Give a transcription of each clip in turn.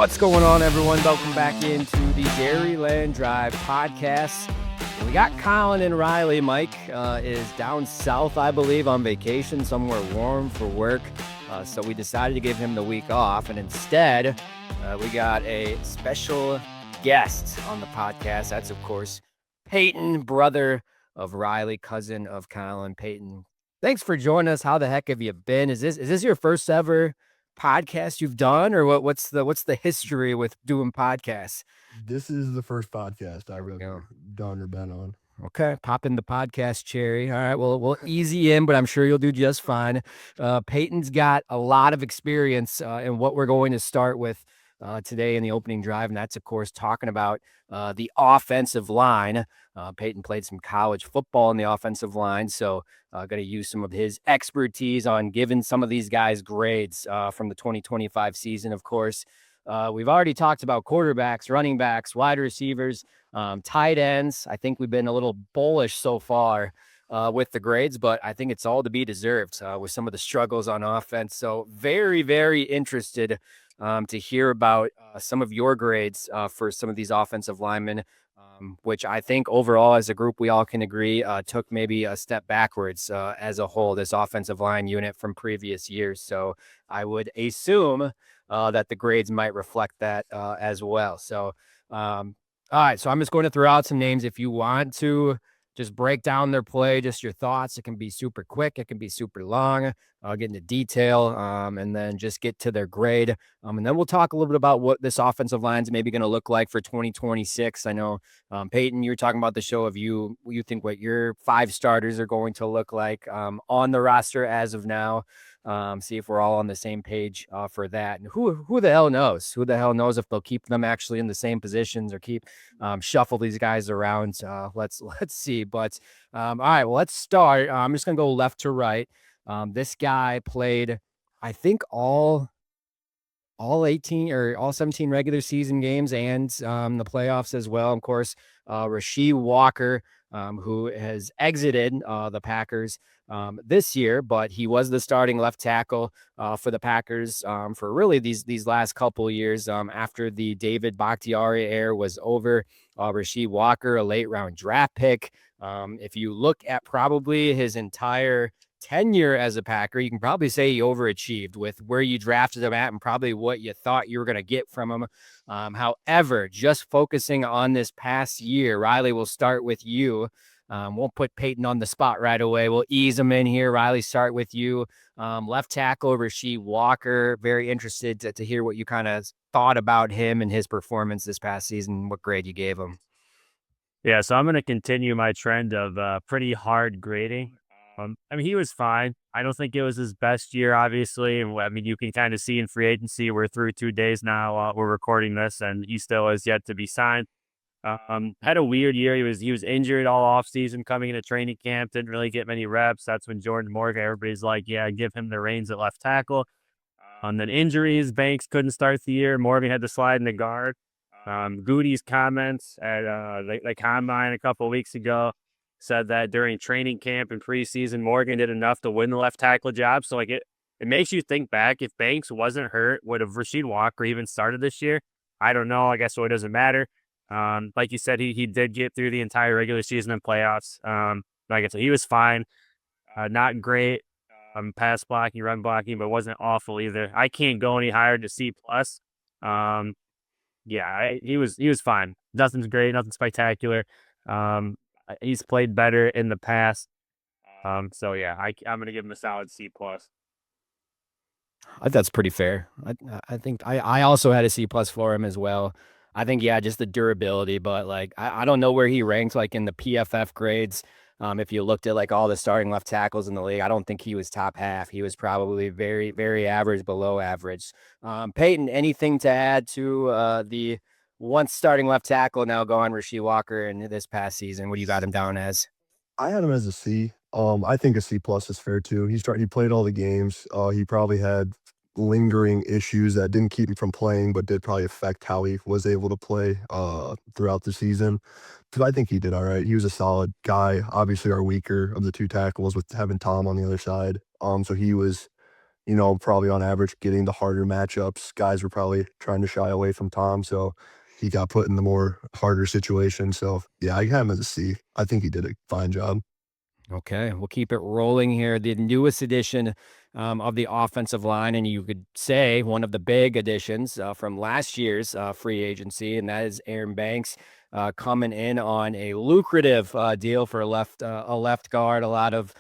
What's going on, everyone? Welcome back into the Dairyland Drive podcast. We got Collin and Riley. Mike is down south, I believe, on vacation, somewhere warm for work. So we decided to give him the week off. And instead, we got a special guest on the podcast. That's, of course, Peyton, brother of Riley, cousin of Collin. Peyton, thanks for joining us. How the heck have you been? Is this your first ever podcast you've done, or what's the history with doing podcasts? This is the first podcast I've ever done or been on. Okay, pop in the podcast cherry. All right, well, we'll ease you in, but I'm sure you'll do just fine. Peyton's got a lot of experience in what we're going to start with today in the opening drive, and that's, of course, talking about the offensive line. Peyton played some college football in the offensive line, so going to use some of his expertise on giving some of these guys grades from the 2025 season, of course. We've already talked about quarterbacks, running backs, wide receivers, tight ends. I think we've been a little bullish so far with the grades, but I think it's all to be deserved with some of the struggles on offense. So very, very interested to hear about some of your grades for some of these offensive linemen, which I think overall as a group, we all can agree took maybe a step backwards as a whole, this offensive line unit from previous years. So I would assume that the grades might reflect that as well. So, all right. So I'm just going to throw out some names. If you want to just break down their play, just your thoughts, it can be super quick. It can be super long. Get into detail and then just get to their grade. And then we'll talk a little bit about what this offensive line is maybe going to look like for 2026. I know, Peyton, you were talking about the show of you think what your 5 starters are going to look like on the roster as of now. See if we're all on the same page for that. And who the hell knows? Who the hell knows if they'll keep them actually in the same positions or keep shuffle these guys around. Let's see. But all right, well, let's start. I'm just gonna go left to right. This guy played, I think, all 18 or all 17 regular season games and the playoffs as well. Of course, Rasheed Walker, who has exited the Packers this year, but he was the starting left tackle for the Packers for really these last couple of years after the David Bakhtiari era was over. Rasheed Walker, a late round draft pick. If you look at probably his entire tenure as a Packer, you can probably say he overachieved with where you drafted him at and probably what you thought you were going to get from him. However, just focusing on this past year, Riley, we'll start with you. Won't put Peyton on the spot right away. We'll ease him in here. Riley, start with you. Left tackle, Rasheed Walker. Very interested to hear what you kind of thought about him and his performance this past season, what grade you gave him. Yeah, so I'm going to continue my trend of pretty hard grading. I mean, he was fine. I don't think it was his best year, obviously. And I mean, you can kind of see in free agency, we're through 2 days now. We're recording this, and he still is yet to be signed. Had a weird year. He was injured all offseason coming into training camp, didn't really get many reps. That's when Jordan Morgan, everybody's like, yeah, give him the reins at left tackle. Then injuries, Banks couldn't start the year. Morgan had to slide in the guard. Goody's comments at the combine a couple of weeks ago said that during training camp and preseason, Morgan did enough to win the left tackle job. So it makes you think back, if Banks wasn't hurt, would have Rasheed Walker even started this year? I don't know. I guess so it doesn't matter. Like you said, he did get through the entire regular season and playoffs. Like I said, he was fine. Not great pass blocking, run blocking, but wasn't awful either. I can't go any higher to C+. Yeah, he was fine. Nothing's great, nothing spectacular. He's played better in the past. So yeah, I'm gonna give him a solid C+. That's pretty fair. I think I also had a C+ for him as well. I think, yeah, just the durability, but like I don't know where he ranked like in the PFF grades. If you looked at like all the starting left tackles in the league, I don't think he was top half. He was probably very, very average, below average. Peyton, anything to add to the once starting left tackle, now going Rasheed Walker in this past season? What do you got him down as? I had him as a C. I think a C plus is fair too. He played all the games. He probably had lingering issues that didn't keep him from playing, but did probably affect how he was able to play throughout the season. Because I think he did all right. He was a solid guy. Obviously, our weaker of the 2 tackles with having Tom on the other side. So he was probably on average getting the harder matchups. Guys were probably trying to shy away from Tom, so he got put in the more harder situation. So yeah, I have him as a C. I think he did a fine job. Okay, we'll keep it rolling here. The newest addition of the offensive line, and you could say one of the big additions from last year's free agency, and that is Aaron Banks coming in on a lucrative deal for a left guard. A lot of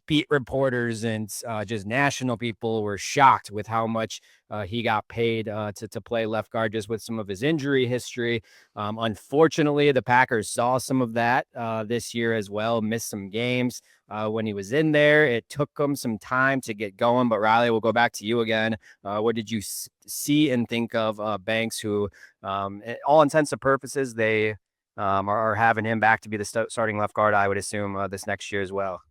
beat reporters and just national people were shocked with how much he got paid to play left guard, just with some of his injury history. Unfortunately, the Packers saw some of that this year as well, missed some games when he was in there. It took him some time to get going. But Riley, we'll go back to you again. What did you see and think of Banks, who, all intents and purposes, they are having him back to be the starting left guard, I would assume, this next year as well?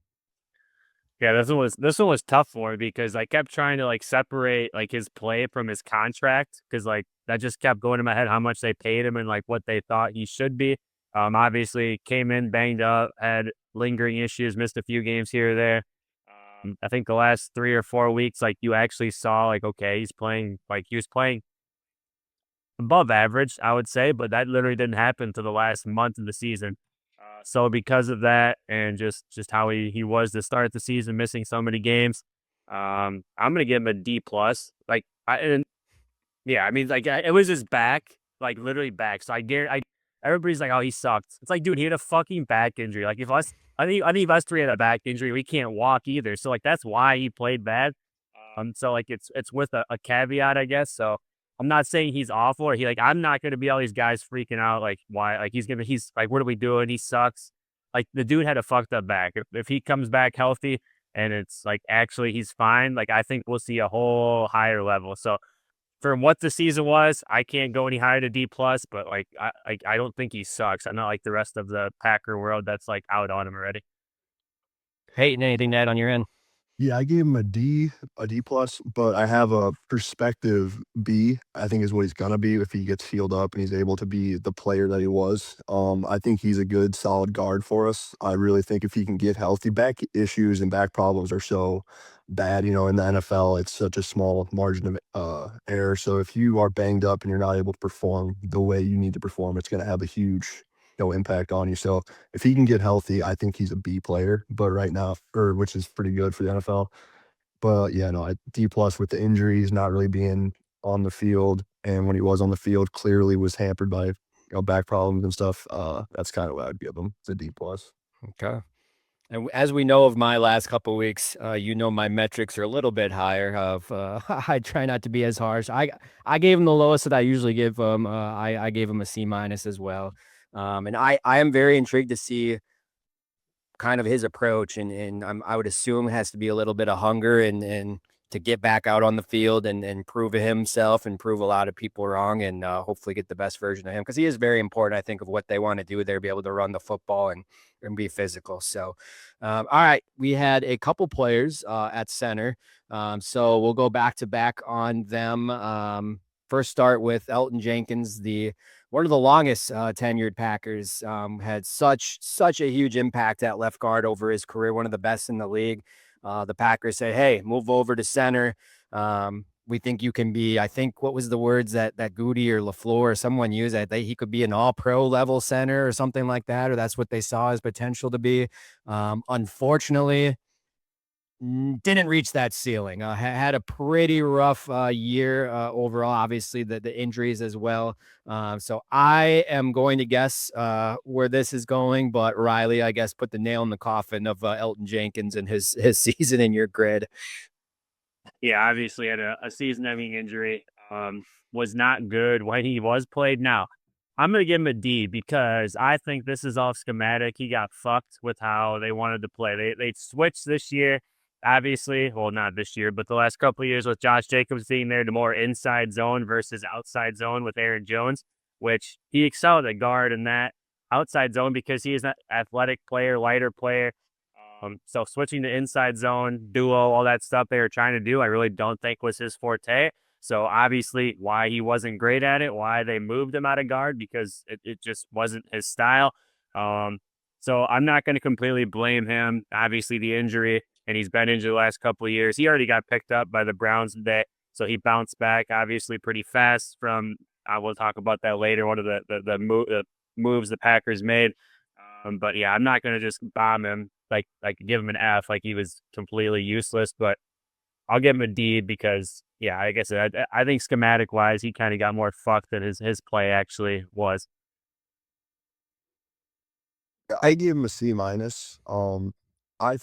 Yeah, this one was tough for me because I kept trying to like separate like his play from his contract because like that just kept going in my head how much they paid him and like what they thought he should be. Obviously came in banged up, had lingering issues, missed a few games here or there. I think the last 3 or 4 weeks, like you actually saw like okay, he was playing above average, I would say, but that literally didn't happen to the last month of the season. So because of that and just how he was to start the season, missing so many games, I'm gonna give him a D plus. Like I and yeah, I mean it was his back, like literally back. So I dare I everybody's like, oh, he sucked. It's like, dude, he had a fucking back injury. Like if us, I think if us three had a back injury, we can't walk either. So like that's why he played bad. So like it's with a caveat, I guess. So I'm not saying he's awful or I'm not gonna be all these guys freaking out like why like he's like what are we doing? He sucks. Like the dude had a fucked up back. If he comes back healthy and it's like actually he's fine, like I think we'll see a whole higher level. So from what the season was, I can't go any higher to D plus, but I don't think he sucks. I'm not like the rest of the Packer world that's like out on him already. Peyton, anything to add on your end? Yeah, I gave him a D plus, but I have a perspective B. I think is what he's gonna be if he gets healed up and he's able to be the player that he was. I think he's a good, solid guard for us. I really think if he can get healthy, back issues and back problems are so bad. In the NFL, it's such a small margin of error. So if you are banged up and you're not able to perform the way you need to perform, it's gonna have a huge impact on you. So if he can get healthy, I think he's a B player. But right now, or which is pretty good for the NFL. But yeah, no, D plus with the injuries, not really being on the field, and when he was on the field, clearly was hampered by back problems and stuff. That's kind of what I'd give him. It's a D plus. Okay. And as we know of my last couple weeks, my metrics are a little bit higher. I try not to be as harsh. I gave him the lowest that I usually give him. I gave him a C minus as well. And I am very intrigued to see kind of his approach, and I would assume has to be a little bit of hunger and to get back out on the field and prove himself and prove a lot of people wrong, and hopefully get the best version of him, because he is very important, I think, of what they want to do there, be able to run the football and be physical. So, all right, we had a couple players at center, so we'll go back to back on them. First, start with Elton Jenkins, the one of the longest tenured Packers, had such a huge impact at left guard over his career, one of the best in the league. The Packers say, "Hey, move over to center. We think you can be." I think what was the words that Goody or LaFleur or someone used, that he could be an All-Pro level center or something like that, or that's what they saw his potential to be. Unfortunately, didn't reach that ceiling. Had a pretty rough year overall. Obviously, the injuries as well. So I am going to guess where this is going. But Riley, I guess, put the nail in the coffin of Elton Jenkins and his season in your grid. Yeah, obviously had a season-ending injury. Was not good when he was played. Now, I'm gonna give him a D because I think this is all schematic. He got fucked with how they wanted to play. They switched this year, obviously. Well, not this year, but the last couple of years with Josh Jacobs being there to more inside zone versus outside zone with Aaron Jones, which he excelled at guard in that outside zone because he is an athletic player, lighter player. So switching to inside zone, duo, all that stuff they were trying to do, I really don't think was his forte. So obviously why he wasn't great at it, why they moved him out of guard, because it just wasn't his style. So I'm not going to completely blame him. Obviously the injury and he's been injured the last couple of years. He already got picked up by the Browns today, so he bounced back obviously pretty fast from. I will talk about that later. One of the moves the Packers made. But yeah, I'm not gonna just bomb him like give him an F like he was completely useless, but I'll give him a D because yeah, I guess I think schematic wise he kind of got more fucked than his play actually was. I gave him a C minus. I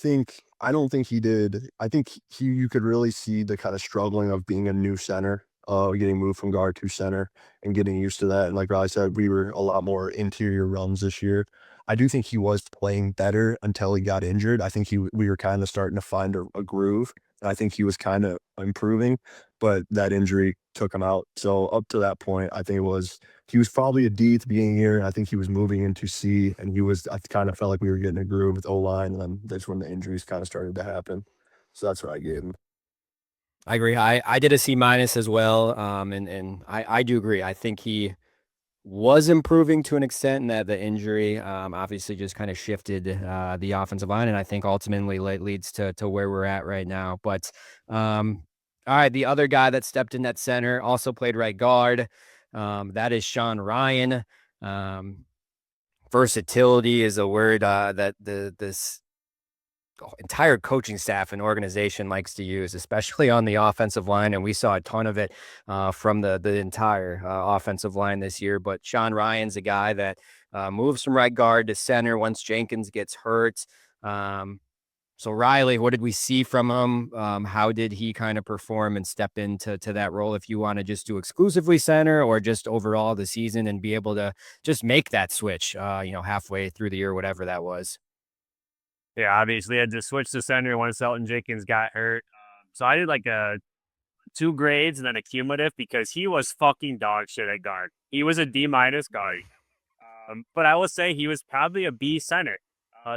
don't think he did. I think you could really see the kind of struggling of being a new center, getting moved from guard to center and getting used to that. And like Riley said, we were a lot more interior runs this year. I do think he was playing better until he got injured. I think we were kind of starting to find a groove. And I think he was kind of improving, but that injury took him out. So up to that point, I think he was probably a D at the beginning of the year, and I think he was moving into C, and I kind of felt like we were getting a groove with O-line, and then that's when the injuries kind of started to happen. So that's what I gave him. I agree. I did a C minus as well. And I do agree. I think he was improving to an extent, and that the injury obviously just kind of shifted the offensive line, and I think ultimately leads to where we're at right now. But all right, the other guy that stepped in that center also played right guard. That is Sean Ryan. Versatility is a word that this entire coaching staff and organization likes to use, especially on the offensive line. And we saw a ton of it from the entire offensive line this year. But Sean Ryan's a guy that moves from right guard to center once Jenkins gets hurt. So Riley, what did we see from him? How did he kind of perform and step into that role? If you want to just do exclusively center or just overall the season and be able to just make that switch, halfway through the year, whatever that was. Yeah, obviously had to switch to center once Elton Jenkins got hurt. So I did like a 2 grades and then a cumulative because he was fucking dog shit at guard. He was a D minus guard. But I will say he was probably a B center.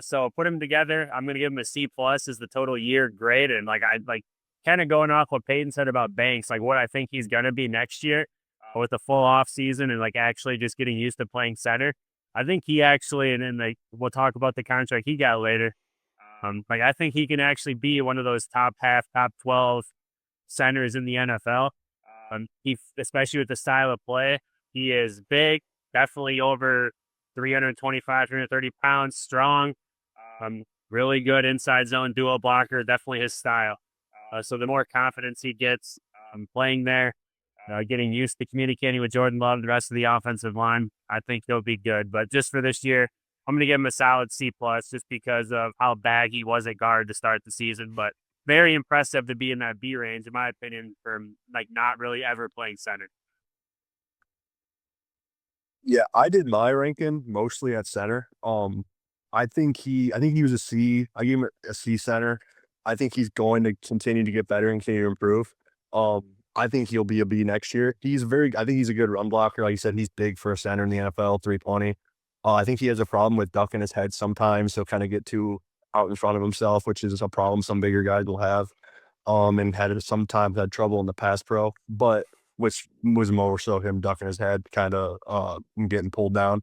So put him together. I'm gonna give him a C plus as the total year grade. And like I like kind of going off what Peyton said about Banks, like what I think he's gonna be next year with the full off season and like actually just getting used to playing center. I think he actually, and then like we'll talk about the contract he got later. Like I think he can actually be one of those top 12 centers in the NFL. Especially with the style of play, he is big, definitely over 325, 330 pounds, strong, really good inside zone dual blocker, definitely his style. So the more confidence he gets playing there, getting used to communicating with Jordan Love and the rest of the offensive line, I think he'll be good. But just for this year, I'm going to give him a solid C plus just because of how bad he was at guard to start the season. But very impressive to be in that B range, in my opinion, from like not really ever playing center. Yeah, I did my ranking mostly at center. I think he was a C. I gave him a C center. I think he's going to continue to get better and continue to improve. I think he'll be a B next year. I think he's a good run blocker. Like you said, he's big for a center in the NFL, 320. I think he has a problem with ducking his head sometimes. He'll kind of get too out in front of himself, which is a problem some bigger guys will have. And sometimes had trouble in the pass pro, but which was more so him ducking his head, kind of getting pulled down.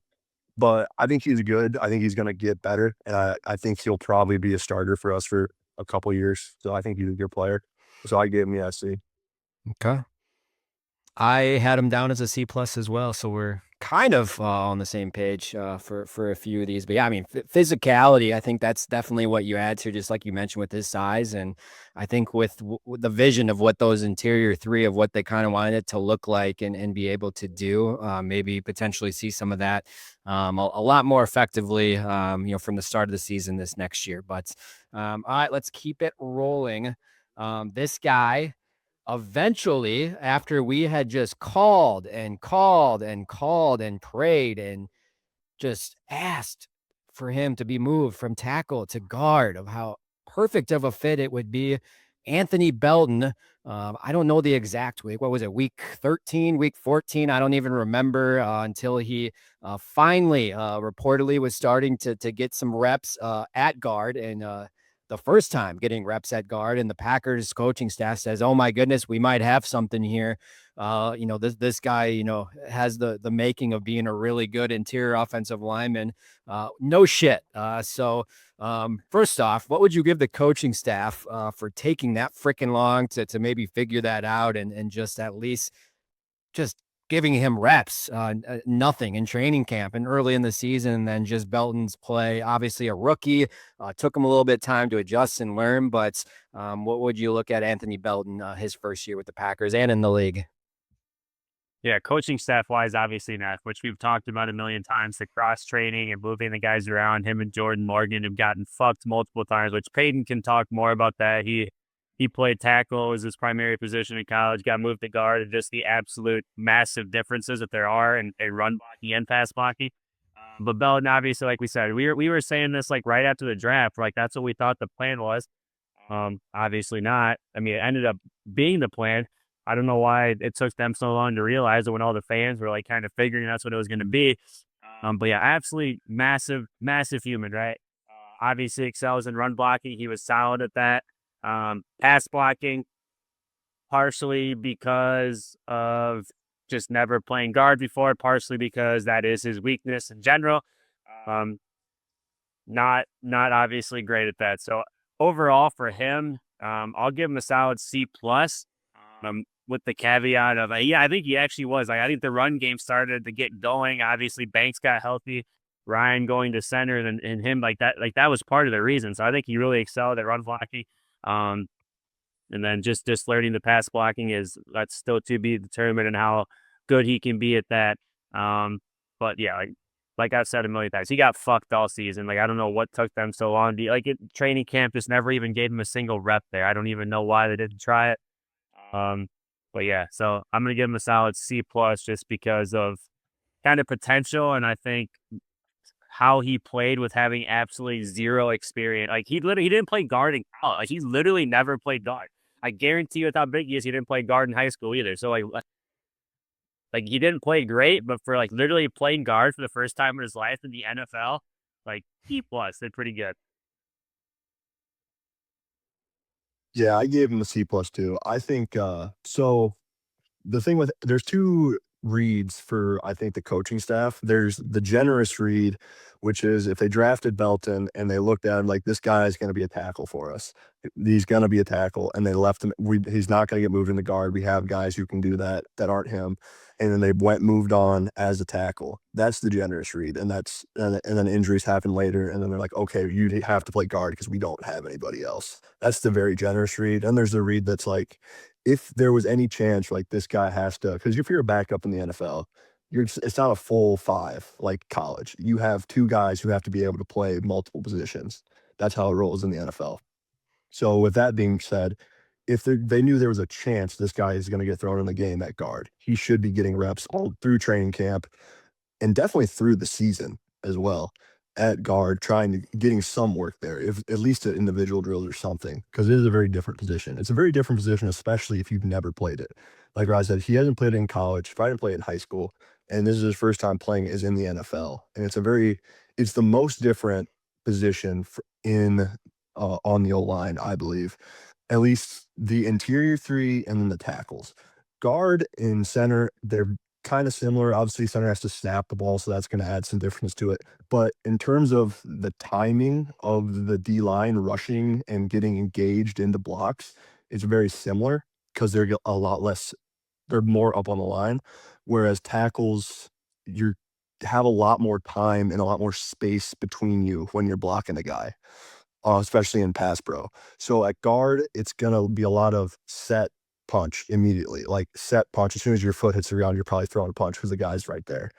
But I think he's good. I think he's going to get better, and I think he'll probably be a starter for us for a couple years. So I think he's a good player. So I gave him the SC. Okay. I had him down as a C plus as well, so we're kind of on the same page for a few of these. But yeah, I mean, physicality, I think that's definitely what you add to, just like you mentioned with his size, and I think with the vision of what those interior three of what they kind of wanted it to look like and be able to do, maybe potentially see some of that a lot more effectively, from the start of the season this next year. But all right, let's keep it rolling. This guy. Eventually, after we had just called and called and called and prayed and just asked for him to be moved from tackle to guard, of how perfect of a fit it would be, Anthony Belton. I don't know the exact week. What was it? Week 13, week 14? I don't even remember until he finally reportedly was starting to get some reps at guard. And the first time getting reps at guard, and the Packers coaching staff says, "Oh my goodness, we might have something here." This guy, has the making of being a really good interior offensive lineman. No shit. First off, what would you give the coaching staff for taking that freaking long to maybe figure that out and just at least just giving him reps, nothing in training camp and early in the season, and then just Belton's play. Obviously, a rookie, took him a little bit of time to adjust and learn. But what would you look at Anthony Belton, his first year with the Packers and in the league? Yeah, coaching staff wise, obviously not, which we've talked about a million times. The cross training and moving the guys around. Him and Jordan Morgan have gotten fucked multiple times, which Peyton can talk more about that. He played tackle as his primary position in college, got moved to guard, and just the absolute massive differences that there are in run blocking and pass blocking. But Belton, obviously, like we said, we were saying this like right after the draft, like that's what we thought the plan was. Obviously not. I mean, it ended up being the plan. I don't know why it took them so long to realize it when all the fans were like kind of figuring that's what it was going to be. But yeah, absolutely massive, massive human, right? Obviously excels in run blocking. He was solid at that. Pass blocking, partially because of just never playing guard before, partially because that is his weakness in general. Not obviously great at that. So overall for him, I'll give him a solid C plus. With the caveat of, yeah, I think he actually was. I think the run game started to get going. Obviously, Banks got healthy, Ryan going to center, and him like that was part of the reason. So I think he really excelled at run blocking. And then just learning the pass blocking that's still to be determined and how good he can be at that. But yeah, like I've said a million times, he got fucked all season. Like I don't know what took them so long. Training camp just never even gave him a single rep there. I don't even know why they didn't try it. But yeah, so I'm gonna give him a solid C plus just because of kind of potential, and I think how he played with having absolutely zero experience. Like he didn't play guard in college. Like he's literally never played guard. I guarantee you, with how big he is, he didn't play guard in high school either. So like he didn't play great, but for like literally playing guard for the first time in his life in the NFL, like C plus, did pretty good. Yeah, I gave him a C plus too. I think so the thing with there's two reads for I think the coaching staff. There's the generous read, which is if they drafted Belton and they looked at him like this guy is going to be a tackle for us. He's going to be a tackle, and they left him. He's not going to get moved in the guard. We have guys who can do that aren't him, and then they moved on as a tackle. That's the generous read, and then injuries happen later, and then they're like, okay, you have to play guard because we don't have anybody else. That's the very generous read. And there's the read that's like, if there was any chance, like this guy has to, because if you're a backup in the NFL, it's not a full five like college. You have two guys who have to be able to play multiple positions. That's how it rolls in the NFL. So with that being said, if they knew there was a chance this guy is going to get thrown in the game at guard, he should be getting reps all through training camp and definitely through the season as well at guard, getting some work there, if at least at individual drills or something, because it is a very different position. It's a very different position, especially if you've never played it. Like I said, he hasn't played it in college. If I didn't play it in high school, and this is his first time playing is in the NFL, and it's the most different position on the O line, I believe. At least the interior three and then the tackles. Guard and center, they're kind of similar. Obviously, center has to snap the ball, so that's going to add some difference to it. But in terms of the timing of the D line rushing and getting engaged into blocks, it's very similar because they're a lot less, they're more up on the line. Whereas tackles, you have a lot more time and a lot more space between you when you're blocking a guy, especially in pass pro. So at guard, it's going to be a lot of set punch immediately, like set punch. As soon as your foot hits the ground, you're probably throwing a punch because the guy's right there.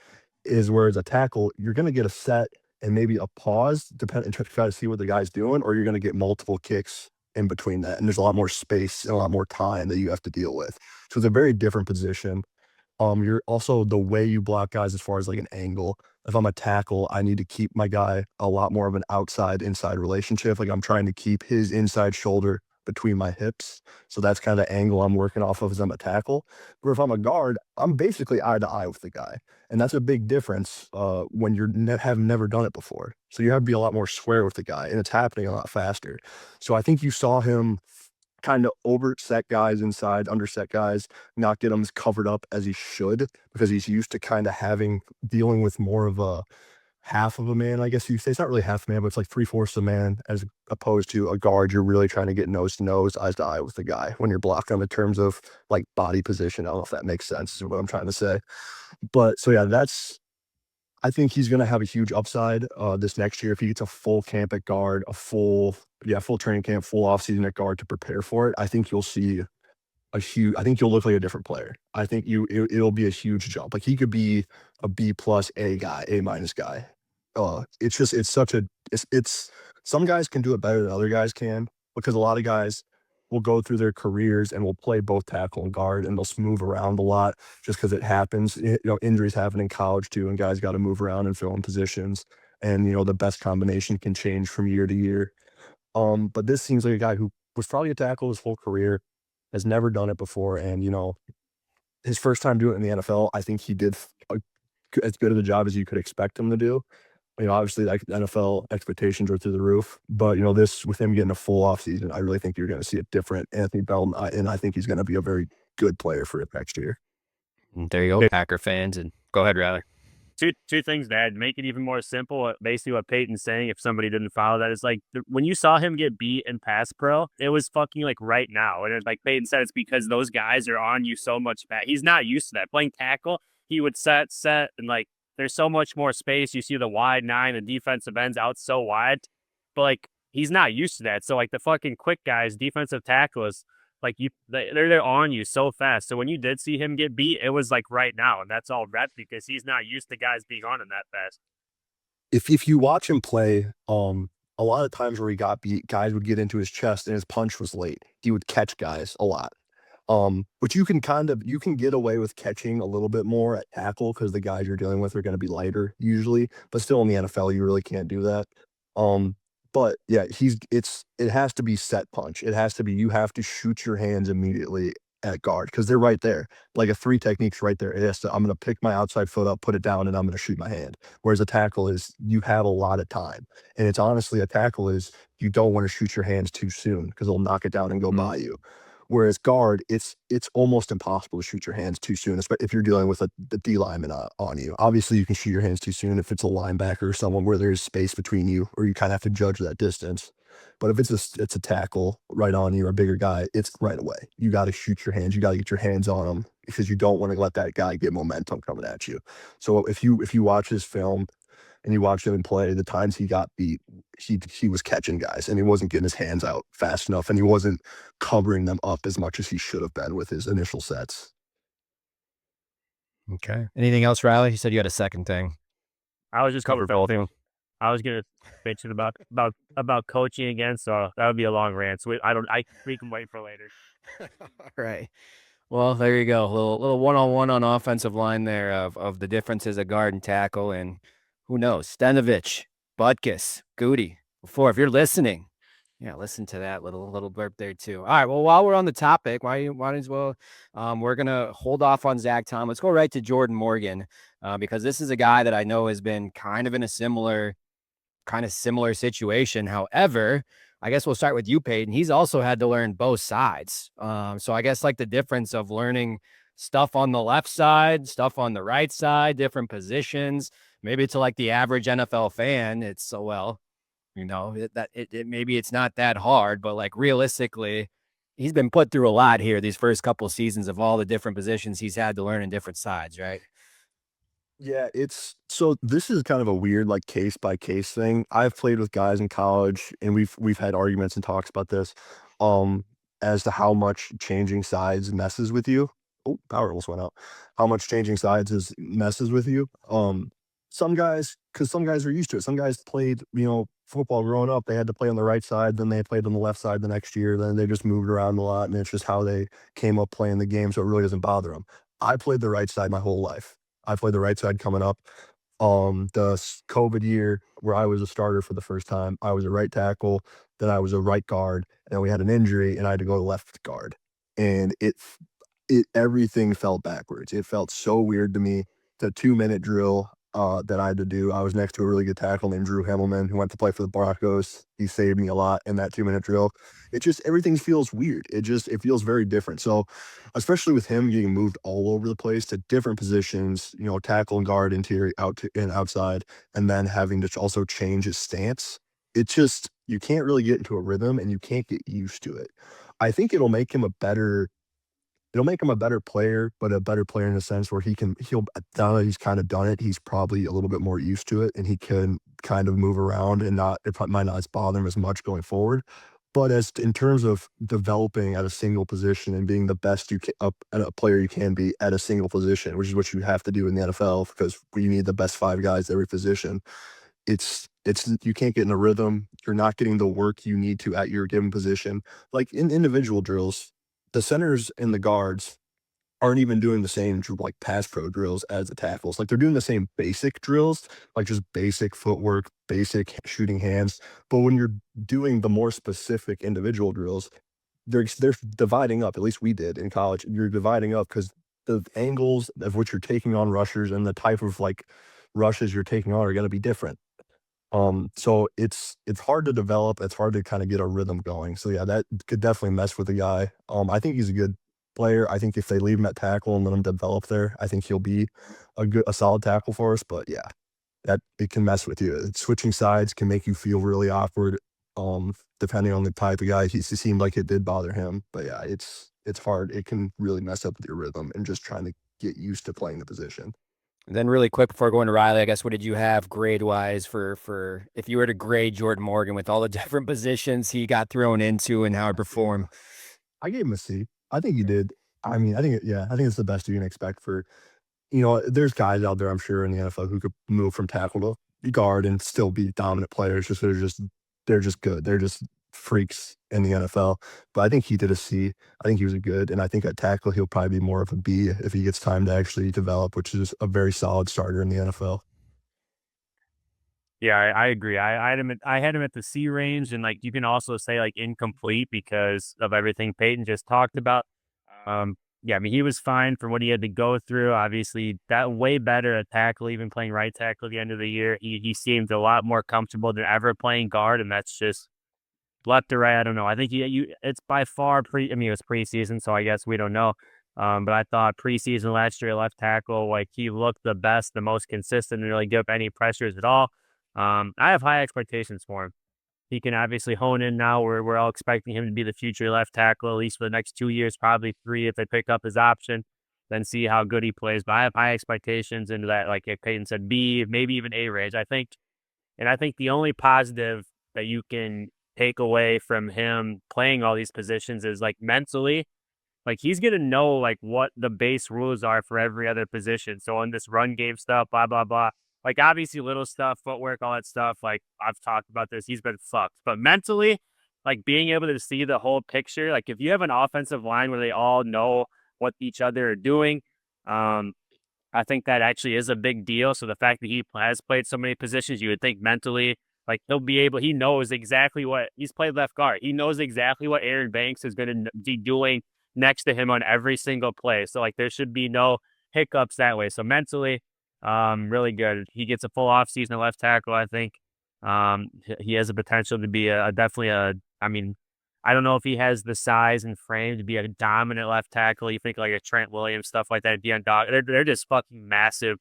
Whereas a tackle, you're going to get a set and maybe a pause, and try to see what the guy's doing, or you're going to get multiple kicks in between that. And there's a lot more space and a lot more time that you have to deal with. So it's a very different position. You're also the way you block guys as far as like an angle. If I'm a tackle, I need to keep my guy a lot more of an outside inside relationship. Like I'm trying to keep his inside shoulder between my hips. So that's kind of the angle I'm working off of as I'm a tackle. Where if I'm a guard, I'm basically eye to eye with the guy. And that's a big difference when you're have never done it before. So you have to be a lot more square with the guy, and it's happening a lot faster. So I think you saw him kind of overset guys inside, underset guys, not get them as covered up as he should because he's used to kind of dealing with more of a half of a man, I guess you say. It's not really half a man, but it's like three-fourths a man as opposed to a guard. You're really trying to get nose to nose, eyes to eye with the guy when you're blocking him in terms of like body position. I don't know if that makes sense, is what I'm trying to say. But so yeah, I think he's going to have a huge upside this next year if he gets a full camp at guard, full training camp, full offseason at guard to prepare for it. I think you'll see I think you'll look like a different player. I think it'll be a huge jump. Like he could be a B plus A guy, A minus guy. It's just it's some guys can do it better than other guys can because a lot of guys will go through their careers and will play both tackle and guard and they'll move around a lot just because it happens. Injuries happen in college too, and guys got to move around and fill in positions. And the best combination can change from year to year. But this seems like a guy who was probably a tackle his whole career, has never done it before, and his first time doing it in the NFL, I think he did as good of a job as you could expect him to do. Obviously, like NFL expectations are through the roof, but this with him getting a full offseason, I really think you're going to see a different Anthony Bell, and I think he's going to be a very good player for it next year. There you go, Packer fans, and go ahead, Riley. Two things to add. Make it even more simple. Basically, what Peyton's saying, if somebody didn't follow that, is like when you saw him get beat in pass pro, it was fucking like right now. And it's like Peyton said, it's because those guys are on you so much fast. He's not used to that. Playing tackle, he would set, and like there's so much more space. You see the wide nine, the defensive ends out so wide, but like he's not used to that. So like the fucking quick guys, defensive tackles, like they're on you so fast. So when you did see him get beat, it was like right now, and that's all rep because he's not used to guys being on him that fast. If you watch him play, a lot of times where he got beat, guys would get into his chest and his punch was late. He would catch guys a lot. But you can get away with catching a little bit more at tackle because the guys you're dealing with are going to be lighter usually, but still in the NFL, you really can't do that. But yeah, it has to be set punch. It has to be, you have to shoot your hands immediately at guard because they're right there. Like a three technique's right there. I'm going to pick my outside foot up, put it down, and I'm going to shoot my hand. Whereas a tackle is, you have a lot of time. And it's honestly, a tackle is, you don't want to shoot your hands too soon because they'll knock it down and go by you. Whereas guard, it's almost impossible to shoot your hands too soon, especially if you're dealing with the D lineman on you. Obviously, you can shoot your hands too soon if it's a linebacker or someone where there's space between you, or you kind of have to judge that distance. But if it's a tackle right on you, or a bigger guy, it's right away. You got to shoot your hands. You got to get your hands on them because you don't want to let that guy get momentum coming at you. So if you watch his film and you watch him play, the times he got beat, he was catching guys and he wasn't getting his hands out fast enough and he wasn't covering them up as much as he should have been with his initial sets. Okay. Anything else, Riley? You said you had a second thing. I was just Cover both of them. I was gonna mention about coaching again, so that would be a long rant. So we can wait for later. All right. Well, there you go. A little one-on-one on offensive line there of the differences of guard and tackle, and who knows, Stenovich, Butkus, Goody. Before, if you're listening, listen to that little burp there too. All right. Well, while we're on the topic, might as well. We're gonna hold off on Zach Tom. Let's go right to Jordan Morgan because this is a guy that I know has been kind of in a similar situation. However, I guess we'll start with you, Peyton. He's also had to learn both sides. So I guess like the difference of learning stuff on the left side, stuff on the right side, different positions. Maybe to like the average NFL fan, it's so well, maybe it's not that hard, but like realistically, he's been put through a lot here these first couple of seasons of all the different positions he's had to learn in different sides, right? Yeah, so this is kind of a weird like case by case thing. I've played with guys in college and we've had arguments and talks about this as to how much changing sides messes with you. Oh, power almost went out. How much changing sides messes with you. Some guys, because some guys are used to it. Some guys played, football growing up. They had to play on the right side, then they played on the left side the next year. Then they just moved around a lot, and it's just how they came up playing the game. So it really doesn't bother them. I played the right side my whole life. I played the right side coming up. COVID year where I was a starter for the first time, I was a right tackle, then I was a right guard, and then we had an injury, and I had to go to left guard, and everything felt backwards. It felt so weird to me. The 2-minute drill that I had to do. I was next to a really good tackle named Drew Himmelman who went to play for the Broncos. He saved me a lot in that 2-minute drill. It just everything feels weird. It feels very different. So especially with him getting moved all over the place to different positions, tackle and guard, interior, and outside, and then having to also change his stance. It just you can't really get into a rhythm and you can't get used to it. I think it'll make him a better player, but a better player in the sense where he'll now that he's kind of done it, he's probably a little bit more used to it and he can kind of move around and might not bother him as much going forward. But as in terms of developing at a single position and being the best you can up at a player you can be at a single position, which is what you have to do in the NFL because we need the best five guys at every position. It's you can't get in a rhythm. You're not getting the work you need to at your given position. Like in individual drills, the centers and the guards aren't even doing the same like pass pro drills as the tackles. Like they're doing the same basic drills, like just basic footwork, basic shooting hands. But when you're doing the more specific individual drills, they're dividing up. At least we did in college. You're dividing up because the angles of which you're taking on rushers and the type of like rushes you're taking on are going to be different. So it's hard to develop, it's hard to kinda get a rhythm going. So, yeah, that could definitely mess with a guy. I think he's a good player. I think if they leave him at tackle and let him develop there, I think he'll be a solid tackle for us, but, yeah, that it can mess with you. Switching sides can make you feel really awkward, depending on the type of guy. It seemed like it did bother him, but, yeah, it's hard. It can really mess up with your rhythm and just trying to get used to playing the position. And then really quick before going to Riley, I guess what did you have grade wise for if you were to grade Jordan Morgan with all the different positions he got thrown into and how he performed? I gave him a C. I think he did. I mean, I think it's the best you can expect for there's guys out there I'm sure in the NFL who could move from tackle to guard and still be dominant players. Just they're just good. They're just freaks in the NFL. But I think he did a C. I think he was a good, and I think at tackle he'll probably be more of a B if he gets time to actually develop, which is a very solid starter in the NFL. Yeah, I agree. I had him at the C range, and like you can also say like incomplete because of everything Peyton just talked about. Yeah, I mean he was fine for what he had to go through. Obviously, that way better at tackle, even playing right tackle at the end of the year. He seemed a lot more comfortable than ever playing guard, and that's just left to right. I don't know. I think you it's by far pre. I mean it was preseason, so I guess we don't know. But I thought preseason last year, left tackle, like he looked the best, the most consistent, and really give up any pressures at all. I have high expectations for him. He can obviously hone in now. We're all expecting him to be the future left tackle, at least for the next 2 years, probably three if they pick up his option, then see how good he plays. But I have high expectations into that, like Peyton said, B, maybe even A range. I think the only positive that you can take away from him playing all these positions is like mentally, like he's gonna know like what the base rules are for every other position. So on this run game stuff, blah blah blah. Like obviously little stuff, footwork, all that stuff. Like I've talked about this, he's been fucked. But mentally, like being able to see the whole picture, like if you have an offensive line where they all know what each other are doing, um, I think that actually is a big deal. So the fact that he has played so many positions, you would think mentally, like he knows exactly what he's played left guard. He knows exactly what Aaron Banks is going to be doing next to him on every single play. So like there should be no hiccups that way. So mentally, really good. He gets a full offseason at left tackle. I think he has the potential to be definitely a. I mean, I don't know if he has the size and frame to be a dominant left tackle. You think like a Trent Williams, stuff like that, Deion Dog. They're just fucking massive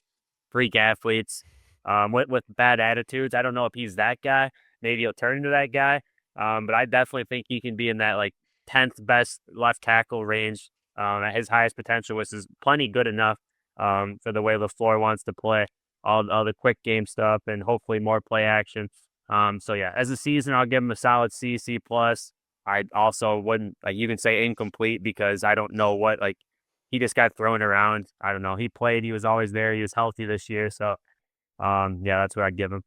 freak athletes with bad attitudes. I don't know if he's that guy. Maybe he'll turn into that guy. But I definitely think he can be in that like 10th best left tackle range at his highest potential, which is plenty good enough for the way LaFleur wants to play all the quick game stuff and hopefully more play action. So yeah, as a season, I'll give him a solid C, C plus. I also wouldn't like you can say incomplete because I don't know what like he just got thrown around. I don't know. He played, he was always there, he was healthy this year. So yeah, that's what I'd give him.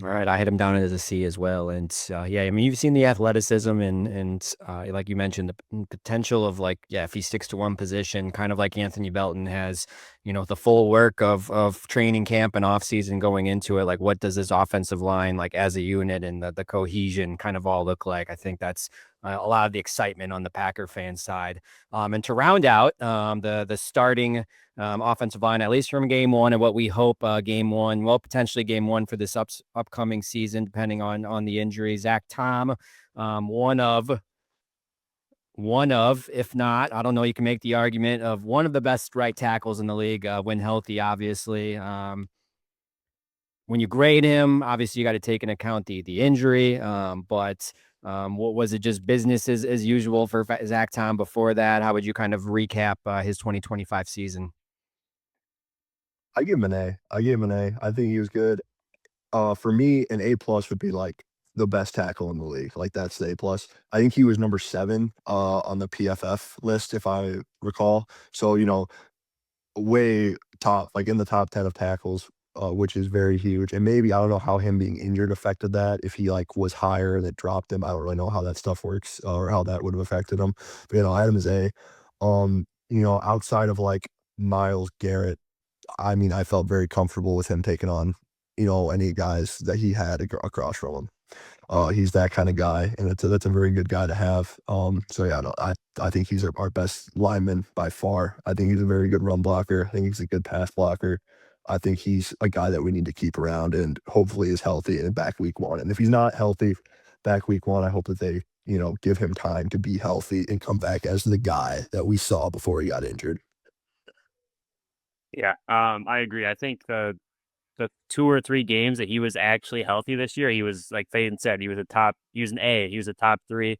All right, I had him down as a C as well, and yeah, I mean, you've seen the athleticism and like you mentioned, the potential of like, yeah, if he sticks to one position, kind of like Anthony Belton has, the full work of training camp and off season going into it. Like, what does this offensive line like as a unit and the cohesion kind of all look like? I think that's a lot of the excitement on the Packer fan side. And to round out the starting offensive line, at least from game one, and what we hope game one, well, potentially game one for this upcoming season, depending on the injury. Zach Tom, one of, if not, I don't know, you can make the argument of one of the best right tackles in the league when healthy, obviously. When you grade him, obviously you got to take into account the injury. But what was it, just business as usual for Zach Tom before that? How would you kind of recap his 2025 season? I give him an A. I give him an A. I think he was good. For me, an A plus would be like the best tackle in the league. Like that's the A plus. I think he was number 7 on the PFF list, if I recall. So, way top, like in the top 10 of tackles, which is very huge. And maybe I don't know how him being injured affected that. If he like was higher and it dropped him, I don't really know how that stuff works or how that would have affected him. But I had him as A. Outside of like Miles Garrett, I mean, I felt very comfortable with him taking on, any guys that he had across from him. He's that kind of guy, and that's a very good guy to have. So yeah, no, I think he's our best lineman by far. I think he's a very good run blocker. I think he's a good pass blocker. I think he's a guy that we need to keep around and hopefully is healthy and back week one. And if he's not healthy back week one, I hope that they, give him time to be healthy and come back as the guy that we saw before he got injured. Yeah, I agree. I think the 2 or 3 games that he was actually healthy this year, he was like Peyton said, he was an A, he was a top 3.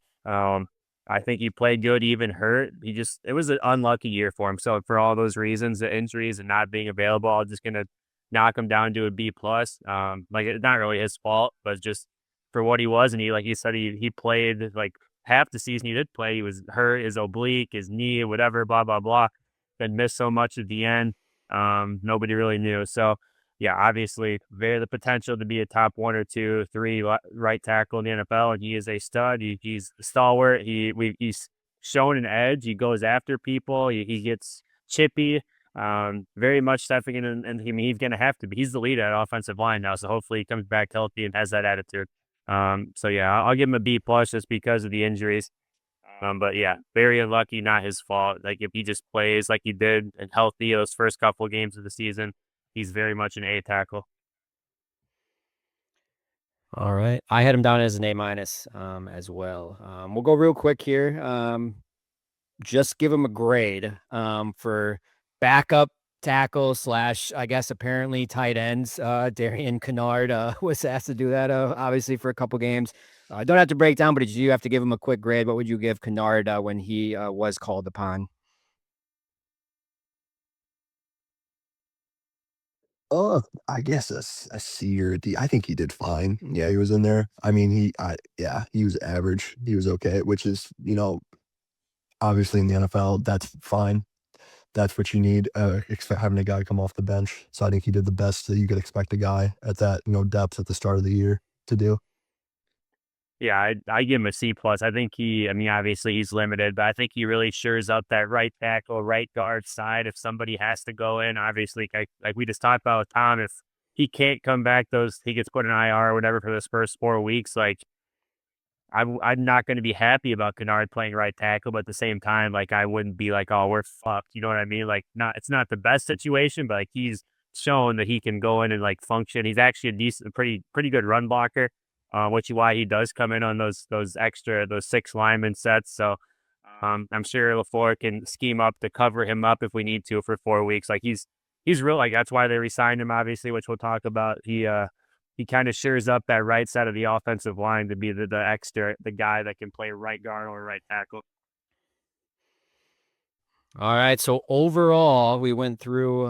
I think he played good, even hurt. It was an unlucky year for him. So for all those reasons, the injuries and not being available, I'm just gonna knock him down to a B plus. Like it's not really his fault, but just for what he was, and he like you said, he played like half the season he did play. He was hurt, his oblique, his knee, whatever, blah blah blah. Then missed so much at the end. Nobody really knew. So yeah, obviously, very the potential to be a top 1 or 2, 3 right tackle in the NFL, and he is a stud. He's a stalwart. He's shown an edge. He goes after people. He gets chippy. Very much stepping in, and I mean, he's going to have to be. He's the lead at offensive line now, so hopefully he comes back healthy and has that attitude. So yeah, I'll give him a B plus just because of the injuries. But yeah, very unlucky, not his fault. Like if he just plays like he did and healthy those first couple games of the season, he's very much an A tackle. All right. I had him down as an A minus as well. We'll go real quick here. Just give him a grade for backup tackle slash, I guess, apparently tight ends. Darian Kennard was asked to do that, obviously, for a couple games. I don't have to break down, but did you have to give him a quick grade? What would you give Kennard when he was called upon? I guess a C or a D. I think he did fine. Yeah, he was in there. I mean, yeah, he was average. He was okay, which is, obviously in the NFL, that's fine. That's what you need, having a guy come off the bench. So I think he did the best that you could expect a guy at that, depth at the start of the year to do. Yeah, I give him a C plus. I think I mean, obviously he's limited, but I think he really shores up that right tackle, right guard side. If somebody has to go in, obviously, like we just talked about with Tom, if he can't come back, he gets put in IR or whatever for those first 4 weeks. Like I'm not going to be happy about Kennard playing right tackle, but at the same time, like I wouldn't be like, oh, we're fucked. You know what I mean? Like, it's not the best situation, but like he's shown that he can go in and like function. He's actually a decent, pretty good run blocker, which is why he does come in on those 6 lineman sets. So, I'm sure LaFleur can scheme up to cover him up if we need to for 4 weeks. Like he's real. Like that's why they resigned him, obviously, which we'll talk about. He kind of shores up that right side of the offensive line to be the guy that can play right guard or right tackle. All right. So overall, we went through,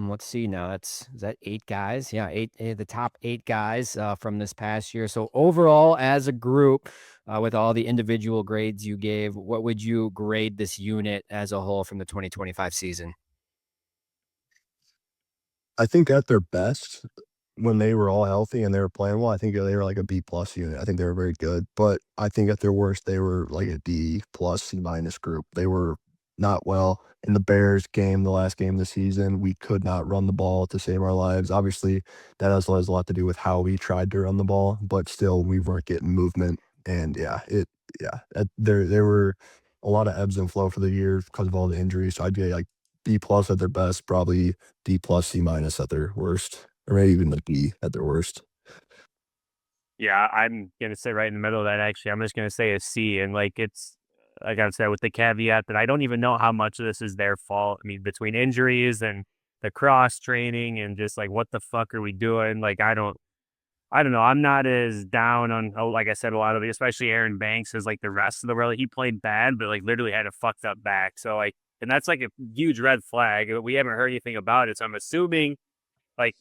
let's see now, is that 8 guys? Yeah, the top 8 guys from this past year. So overall, as a group, with all the individual grades you gave, what would you grade this unit as a whole from the 2025 season? I think at their best, when they were all healthy and they were playing well, I think they were like a B plus unit. I think they were very good, but I think at their worst, they were like a D plus C minus group. They were not well in the Bears game, the last game of the season. We could not run the ball to save our lives. Obviously, that also has a lot to do with how we tried to run the ball, but still, we weren't getting movement. And there were a lot of ebbs and flow for the year because of all the injuries. So I'd be like B plus at their best, probably D plus C minus at their worst, or maybe even like B at their worst. Yeah, I'm gonna say right in the middle of that. Actually, I'm just gonna say a C, and like it's like I said, with the caveat that I don't even know how much of this is their fault. I mean, between injuries and the cross training and just like what the fuck are we doing? Like I don't know. I'm not as down on, like I said, a lot of it, especially Aaron Banks, as like the rest of the world. He played bad, but like literally had a fucked up back. So like, and that's like a huge red flag. We haven't heard anything about it, so I'm assuming like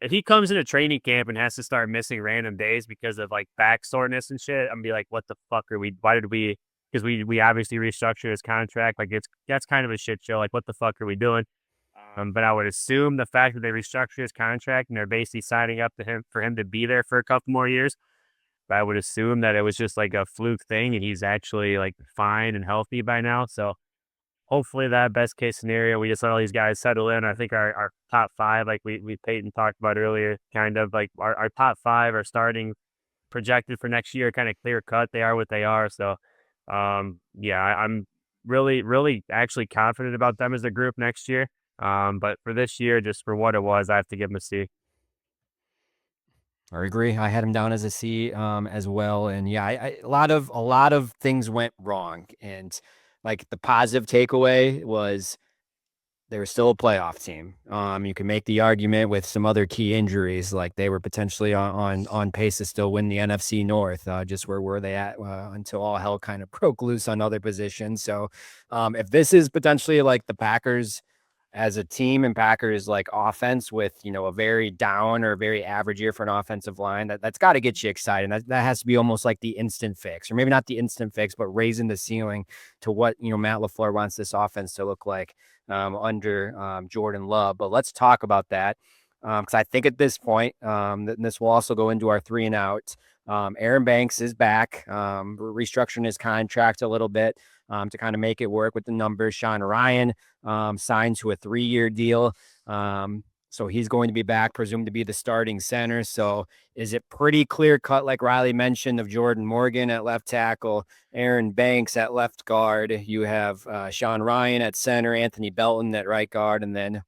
if he comes into training camp and has to start missing random days because of like back soreness and shit, I'm gonna be like, what the fuck are we? Why did we? Because we obviously restructured his contract. Like that's kind of a shit show. Like what the fuck are we doing? But I would assume the fact that they restructured his contract and they're basically signing up to him for him to be there for a couple more years. But I would assume that it was just like a fluke thing and he's actually like fine and healthy by now. So hopefully that best case scenario, we just let all these guys settle in. I think our top five, like we Peyton talked about earlier, kind of like our top five are starting projected for next year, kind of clear cut. They are what they are. So yeah, I'm really actually confident about them as a group next year. But for this year, just for what it was, I have to give them a C. I agree. I had him down as a C as well. And yeah, a lot of things went wrong. And like the positive takeaway was they were still a playoff team. You can make the argument with some other key injuries, like they were potentially on pace to still win the NFC North. Just where were they at until all hell kind of broke loose on other positions. So, if this is potentially like the Packers as a team and Packers like offense with a very down or very average year for an offensive line, that's got to get you excited. That has to be almost like the instant fix, or maybe not the instant fix, but raising the ceiling to what Matt LaFleur wants this offense to look like under Jordan Love. But let's talk about that because I think at this point, this will also go into our 3 and out. Aaron Banks is back, restructuring his contract a little bit to kind of make it work with the numbers. Sean Ryan signed to a 3-year deal. So he's going to be back, presumed to be the starting center. So is it pretty clear cut, like Riley mentioned, of Jordan Morgan at left tackle, Aaron Banks at left guard? You have Sean Ryan at center, Anthony Belton at right guard, and then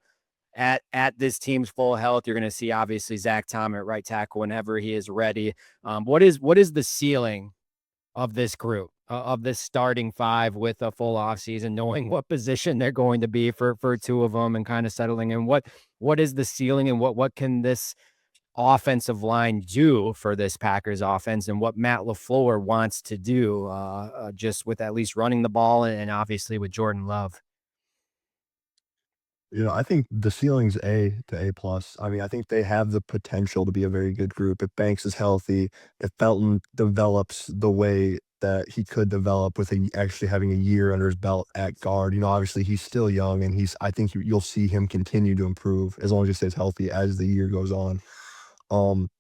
at this team's full health, you're going to see obviously Zach Tom at right tackle whenever he is ready. What is the ceiling of this group, of this starting 5 with a full offseason, knowing what position they're going to be for 2 of them and kind of settling in? What is the ceiling and what can this offensive line do for this Packers offense, and what Matt LaFleur wants to do just with at least running the ball and obviously with Jordan Love? I think the ceiling's A to A plus. I mean, I think they have the potential to be a very good group if Banks is healthy, if Felton develops the way that he could develop with actually having a year under his belt at guard. Obviously he's still young, and I think you'll see him continue to improve as long as he stays healthy as the year goes on.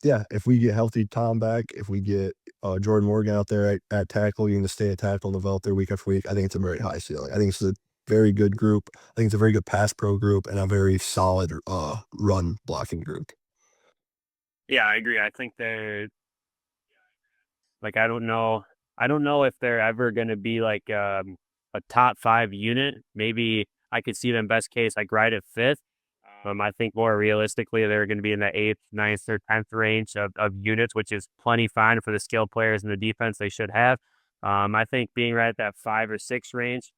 Yeah, if we get healthy Tom back, if we get Jordan Morgan out there at tackle, you can stay at tackle and develop their week after week. I think it's a very high ceiling. I think it's a very good group. I think it's a very good pass pro group and a very solid run blocking group. Yeah, I agree. I think they're like I don't know if they're ever going to be like a top 5 unit. Maybe I could see them best case like right at 5th. I think more realistically, they're going to be in the 8th, 9th, or 10th range of units, which is plenty fine for the skilled players in the defense they should have. I think being right at that 5 or 6 range,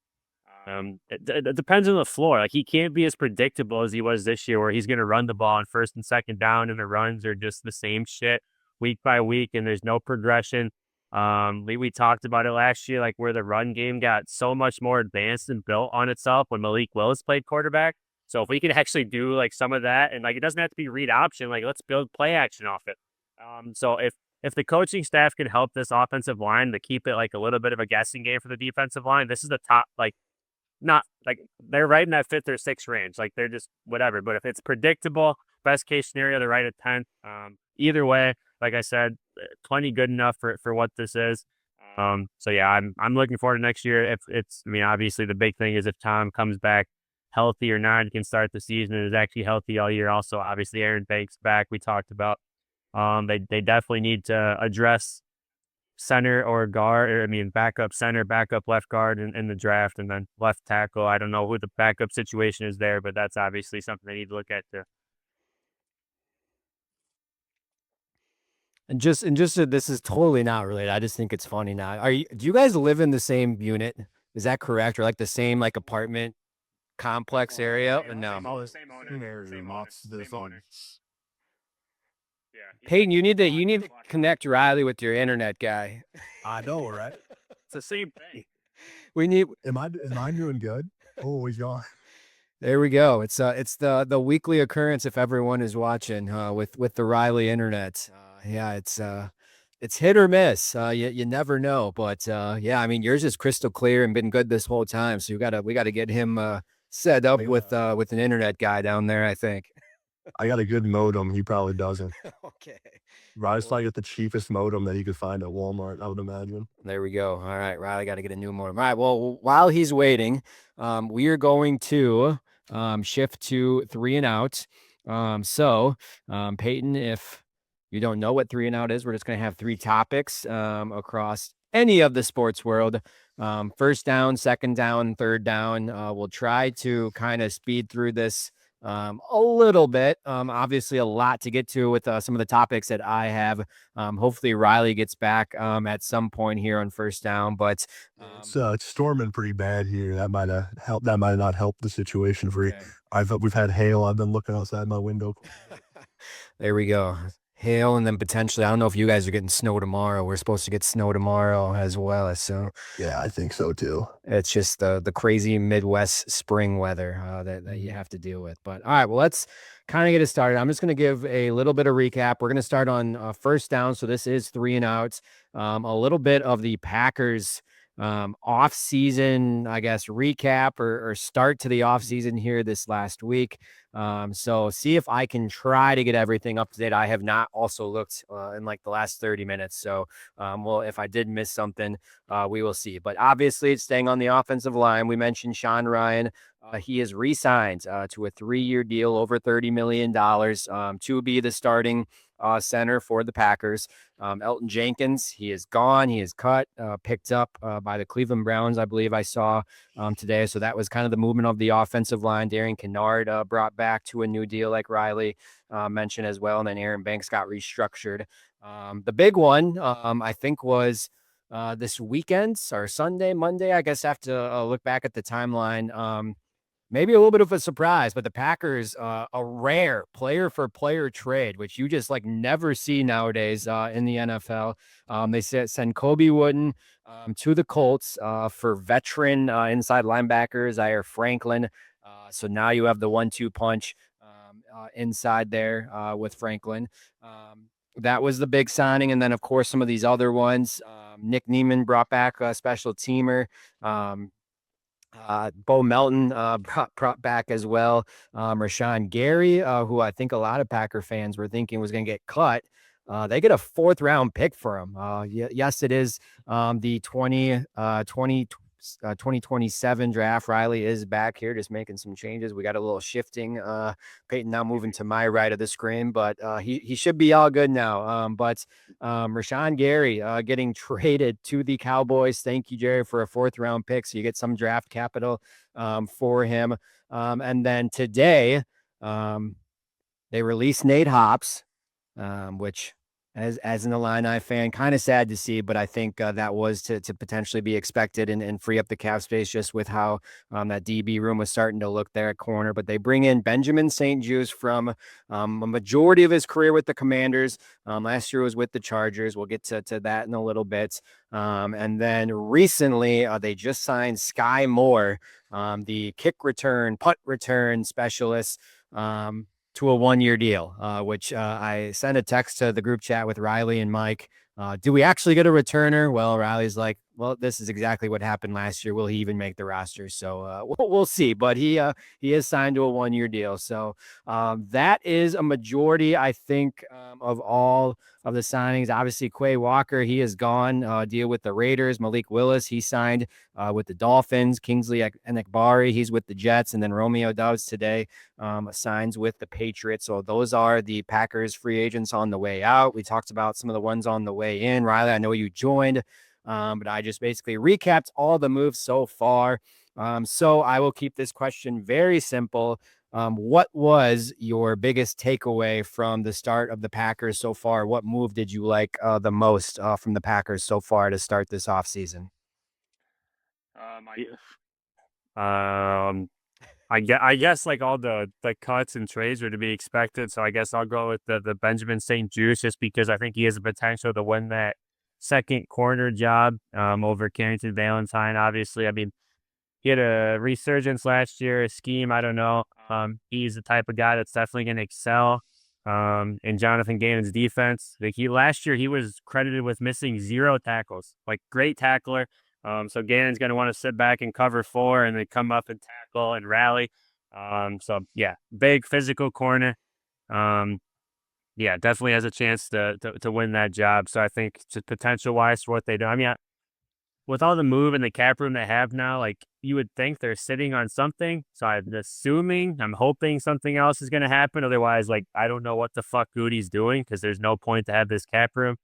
it depends on the floor. Like he can't be as predictable as he was this year, where he's going to run the ball on first and second down, and the runs are just the same shit week by week, and there's no progression. We talked about it last year, like where the run game got so much more advanced and built on itself when Malik Willis played quarterback. So if we can actually do like some of that, and like it doesn't have to be read option, like let's build play action off it. So if the coaching staff could help this offensive line to keep it like a little bit of a guessing game for the defensive line, this is the top, like not like they're right in that 5th or 6th range. Like they're just whatever. But if it's predictable, best case scenario, they're right at 10th. Either way, like I said, plenty good enough for what this is. So yeah, I'm looking forward to next year. If it's, I mean, obviously the big thing is if Tom comes back healthy or not, he can start the season and is actually healthy all year. Also, obviously Aaron Banks back, we talked about. They definitely need to address center or guard, or I mean, backup center, backup left guard in the draft, and then left tackle. I don't know who the backup situation is there, but that's obviously something they need to look at too. This is totally not related. I just think it's funny now. Do you guys live in the same unit? Is that correct? Or like the same like apartment complex area? Or no? Same owner, same owner. Yeah, Peyton, you need to connect Riley with your internet guy. I know, right? It's the same thing. We need Am I doing good? Oh, he's gone. There we go. It's the weekly occurrence if everyone is watching with the Riley internet. Yeah, it's hit or miss. You never know, but yeah, I mean yours is crystal clear and been good this whole time. So we gotta get him set up with an internet guy down there, I think. I got a good modem. He probably doesn't. Okay. Riley's probably got the cheapest modem that you could find at Walmart, I would imagine. There we go. All right, Riley got to get a new modem. All right. Well, while he's waiting, we are going to shift to 3 and out. Peyton, if you don't know what 3 and out is, we're just going to have 3 topics across any of the sports world. First down, second down, third down. We'll try to kind of speed through this a little bit. Obviously a lot to get to with some of the topics that I have. Hopefully Riley gets back at some point here on first down, but it's storming pretty bad here. That might have helped. That might not help the situation for you. We've had hail. I've been looking outside my window. There we go. Hail, and then potentially, I don't know if you guys are getting snow tomorrow. We're supposed to get snow tomorrow as well. So yeah, I think so too. It's just the crazy Midwest spring weather that you have to deal with. But all right, well, let's kind of get it started. I'm just going to give a little bit of recap. We're going to start on first down. So this is 3 and outs. A little bit of the Packers off-season, I guess, recap or start to the off-season here this last week. So see if I can try to get everything up to date. I have not also looked in like the last 30 minutes. So, well, if I did miss something, we will see. But obviously, it's staying on the offensive line. We mentioned Sean Ryan. He is re-signed to a 3-year deal over $30 million to be the starting center for the Packers. Elton Jenkins, he is gone. He is cut, picked up by the Cleveland Browns, I believe I saw today. So that was kind of the movement of the offensive line. Darian Kennard brought back to a new deal like Riley mentioned as well. And then Aaron Banks got restructured. The big one, I think, was this weekend or Sunday, Monday. I guess I have to look back at the timeline. Maybe a little bit of a surprise, but the Packers, a rare player for player trade, which you just like never see nowadays in the NFL. They send Kobe Wooden to the Colts for veteran inside linebacker Zaire Franklin. So now you have the 1-2 punch inside there with Franklin. That was the big signing. And then, of course, some of these other ones. Nick Neiman brought back a special teamer. Bo Melton brought back as well. Rashawn Gary, who I think a lot of Packer fans were thinking was going to get cut. They get a 4th round pick for him. Yes, it is the 2027 draft. Riley is back here just making some changes. We got a little shifting. Peyton now moving to my right of the screen, but he should be all good now. But Rashawn Gary getting traded to the Cowboys. Thank you, Jerry, for a 4th round pick. So you get some draft capital for him. And then today they released Nate Hobbs, which as an Illini fan, kind of sad to see, but I think that was to potentially be expected and free up the cap space just with how that DB room was starting to look there at corner. But they bring in Benjamin St-Juste from a majority of his career with the Commanders. Last year was with the Chargers. We'll get to that in a little bit. And then recently they just signed Sky Moore, the punt return specialist. To a 1-year deal, which I sent a text to the group chat with Riley and Mike. Do we actually get a returner? Well, Riley's like, well, this is exactly what happened last year. Will he even make the roster? So we'll see. But he is signed to a 1 year deal. So that is a majority, I think, of all of the signings. Obviously, Quay Walker, he is gone. Deal with the Raiders. Malik Willis, he signed with the Dolphins. Kingsley Enagbari, he's with the Jets, and then Romeo Doubs today signs with the Patriots. So those are the Packers free agents on the way out. We talked about some of the ones on the way in. Riley, I know you joined. But I just basically recapped all the moves so far. So I will keep this question very simple. What was your biggest takeaway from the start of the Packers so far? What move did you like the most from the Packers so far to start this offseason? Um, I guess like all the cuts and trades are to be expected. So I guess I'll go with the Benjamin St. Juice just because I think he has the potential to win that second corner job over Carrington Valentine. Obviously, I mean he had a resurgence last year. A scheme, I don't know. He's the type of guy that's definitely going to excel. In Jonathan Gannon's defense, like last year he was credited with missing 0 tackles. Like great tackler. So Gannon's going to want to sit back and cover 4 and then come up and tackle and rally. So yeah, big physical corner. Um, yeah, definitely has a chance to win that job. So I think potential wise for what they do. I mean, with all the move and the cap room they have now, like you would think they're sitting on something. So I'm hoping something else is going to happen. Otherwise, like I don't know what the fuck Goody's doing because there's no point to have this cap room.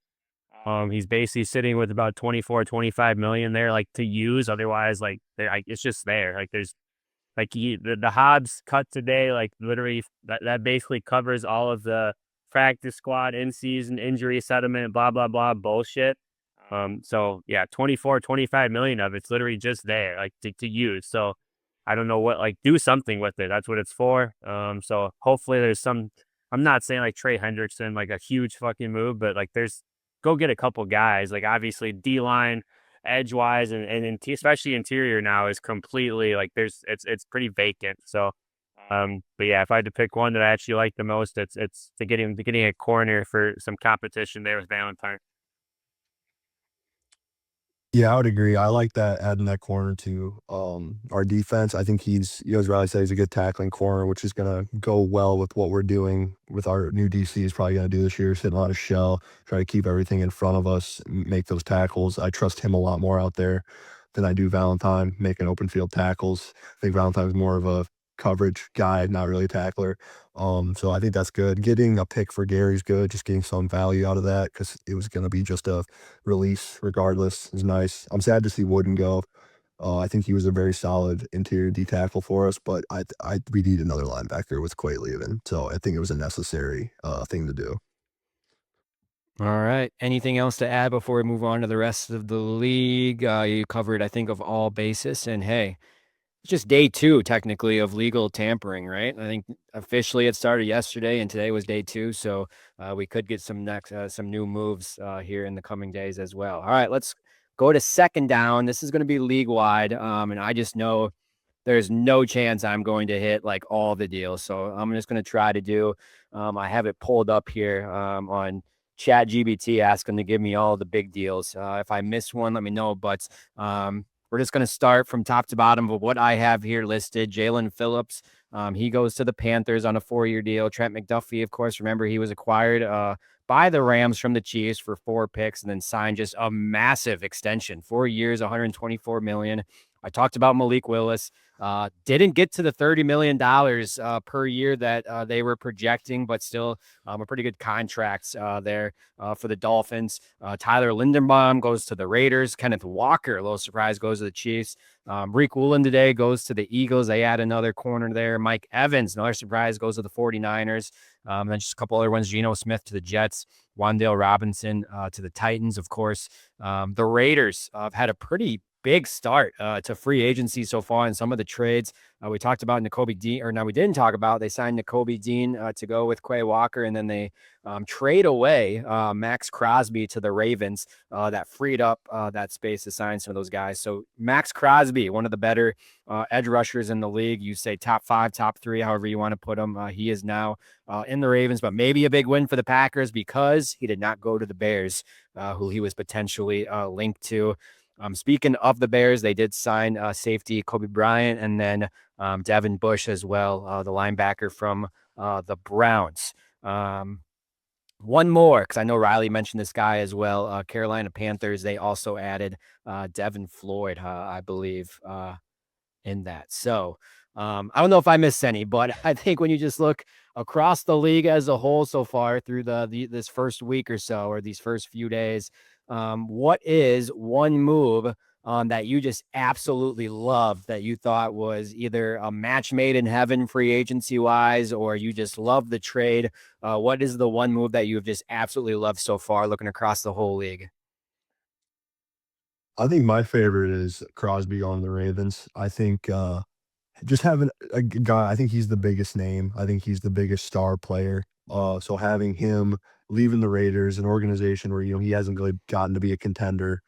He's basically sitting with about 24, 25 million there, like to use. Otherwise, like it's just there. Like there's like the Hobbs cut today, like literally that basically covers all of the practice squad in season injury settlement, blah, blah, blah bullshit. So yeah, 24, 25 million of it's literally just there, like to use. So I don't know what, like do something with it. That's what it's for. So hopefully there's I'm not saying like Trey Hendrickson, like a huge fucking move, but like go get a couple guys. Like obviously D line, edge wise, and especially interior now is completely like it's pretty vacant. So, but yeah, if I had to pick one that I actually like the most, it's getting a corner for some competition there with Valentine. Yeah, I would agree. I like that adding that corner to our defense. I think as Riley said, he's a good tackling corner, which is gonna go well with what we're doing with our new DC is probably gonna do this year, sitting a lot of shell, try to keep everything in front of us, make those tackles. I trust him a lot more out there than I do Valentine making open field tackles. I think Valentine's more of a coverage guy, not really a tackler. So I think that's good. Getting a pick for Gary's good, just getting some value out of that because it was gonna be just a release regardless is nice. I'm sad to see Wooden go. I think he was a very solid interior D tackle for us, but we need another linebacker with Quay leaving, so I think it was a necessary thing to do. All right. Anything else to add before we move on to the rest of the league? You covered, I think, of all basis. And hey, it's just day 2, technically, of legal tampering, right? I think officially it started yesterday, and today was day 2. So we could get some new moves here in the coming days as well. All right, let's go to second down. This is going to be league wide, and I just know there's no chance I'm going to hit like all the deals. So I'm just going to try to do. I have it pulled up here on Chat GBT, asking to give me all the big deals. If I miss one, let me know. But we're just going to start from top to bottom of what I have here listed. Jalen Phillips, he goes to the Panthers on a 4-year deal. Trent McDuffie, of course, remember he was acquired by the Rams from the Chiefs for 4 picks and then signed just a massive extension, 4 years, 124 million. I talked about Malik Willis. Didn't get to the $30 million per year that they were projecting, but still a pretty good contracts there for the Dolphins. Tyler Linderbaum goes to the Raiders. Kenneth Walker, a little surprise, goes to the Chiefs. Reek Woolen today goes to the Eagles. They add another corner there. Mike Evans, another surprise, goes to the 49ers. Then just a couple other ones. Geno Smith to the Jets. Wan'Dale Robinson to the Titans, of course. The Raiders have had a pretty big start to free agency so far in some of the trades. We talked about Nakobe Dean, or no, we didn't talk about. They signed Nakobe Dean to go with Quay Walker, and then they trade away Max Crosby to the Ravens. That freed up that space to sign some of those guys. So Max Crosby, one of the better edge rushers in the league. You say top 5, top 3, however you want to put him. He is now in the Ravens, but maybe a big win for the Packers because he did not go to the Bears, who he was potentially linked to. Speaking of the Bears, they did sign safety Kobe Bryant and then Devin Bush as well, the linebacker from the Browns. One more, because I know Riley mentioned this guy as well. Carolina Panthers, they also added Devin Floyd, I believe, in that. So I don't know if I missed any, but I think when you just look across the league as a whole so far through this first week or so, or these first few days, what is one move that you just absolutely loved that you thought was either a match made in heaven free agency wise, or you just love the trade? What is the one move that you've just absolutely loved so far looking across the whole league? I think my favorite is Crosby on the Ravens. I think just having a guy, I think he's the biggest name. I think he's the biggest star player. So having him leaving the Raiders, an organization where he hasn't really gotten to be a contender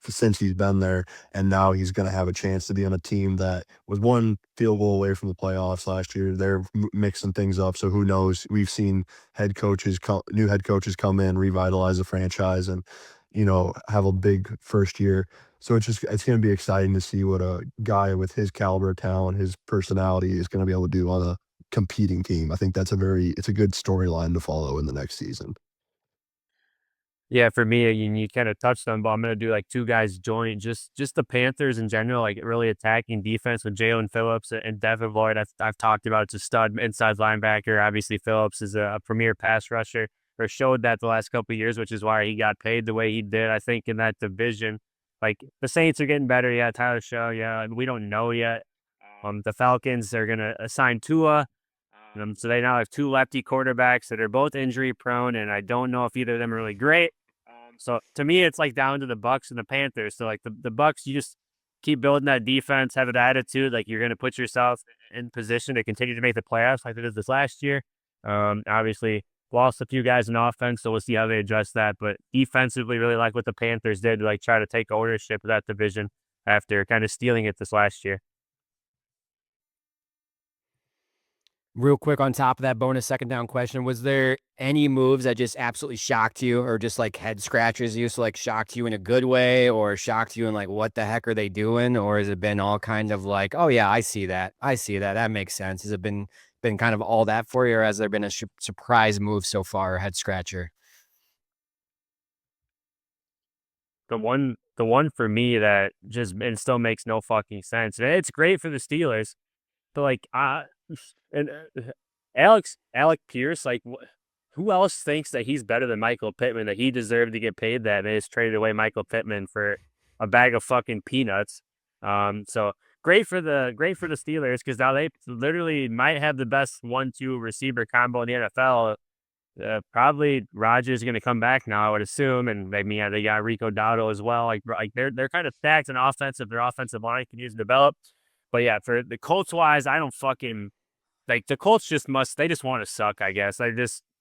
since he's been there, and now he's going to have a chance to be on a team that was one field goal away from the playoffs last year. They're mixing things up, so who knows? We've seen new head coaches come in, revitalize the franchise, and have a big first year. So it's going to be exciting to see what a guy with his caliber of talent, his personality is going to be able to do on a competing team. I think it's a good storyline to follow in the next season. Yeah, for me, you kind of touched on, but I'm gonna do like two guys joint. Just the Panthers in general, like really attacking defense with Jalen Phillips and Devin Lloyd. I've talked about it's a stud inside linebacker. Obviously, Phillips is a premier pass rusher, or showed that the last couple of years, which is why he got paid the way he did. I think in that division, like the Saints are getting better. Yeah, Tyler Show. Yeah, we don't know yet. The Falcons are gonna assign Tua. So they now have two lefty quarterbacks that are both injury prone, and I don't know if either of them are really great. So to me, it's like down to the Bucks and the Panthers. So like the Bucks, you just keep building that defense, have an attitude, like you're going to put yourself in position to continue to make the playoffs, like it is this last year. Obviously lost a few guys in offense, so we'll see how they address that. But defensively, really like what the Panthers did to like try to take ownership of that division after kind of stealing it this last year. Real quick on top of that bonus second down question, was there any moves that just absolutely shocked you or just like head scratches you? So like shocked you in a good way or shocked you in like, what the heck are they doing? Or has it been all kind of like, oh yeah, I see that. I see that. That makes sense. Has it been kind of all that for you, or has there been a surprise move so far, or head scratcher? The one for me that just and still makes no fucking sense. And it's great for the Steelers, but like and Alec Pierce, like who else thinks that he's better than Michael Pittman, that he deserved to get paid that, and they just traded away Michael Pittman for a bag of fucking peanuts. So great for the Steelers, because now they literally might have the best 1-2 receiver combo in the NFL. Probably Rodgers is going to come back now, I would assume, and they got Rico Dowdle as well. Like they're kind of stacked in offensive. Their offensive line can use and develop. But yeah, for the Colts wise, I don't fucking like the Colts. They just want to suck, I guess.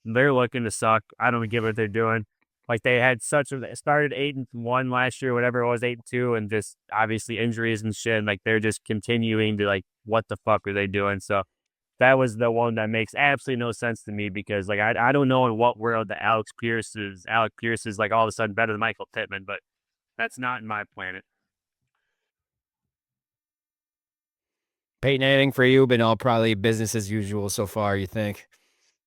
They're looking to suck. I don't give what they're doing. Like they started 8-1 last year, whatever it was, 8-2, and just obviously injuries and shit. And like they're just continuing to like, what the fuck are they doing? So that was the one that makes absolutely no sense to me, because like I don't know in what world that Alec Pierce is like all of a sudden better than Michael Pittman, but that's not in my planet. Peyton, anything for you? Been all probably business as usual so far, you think?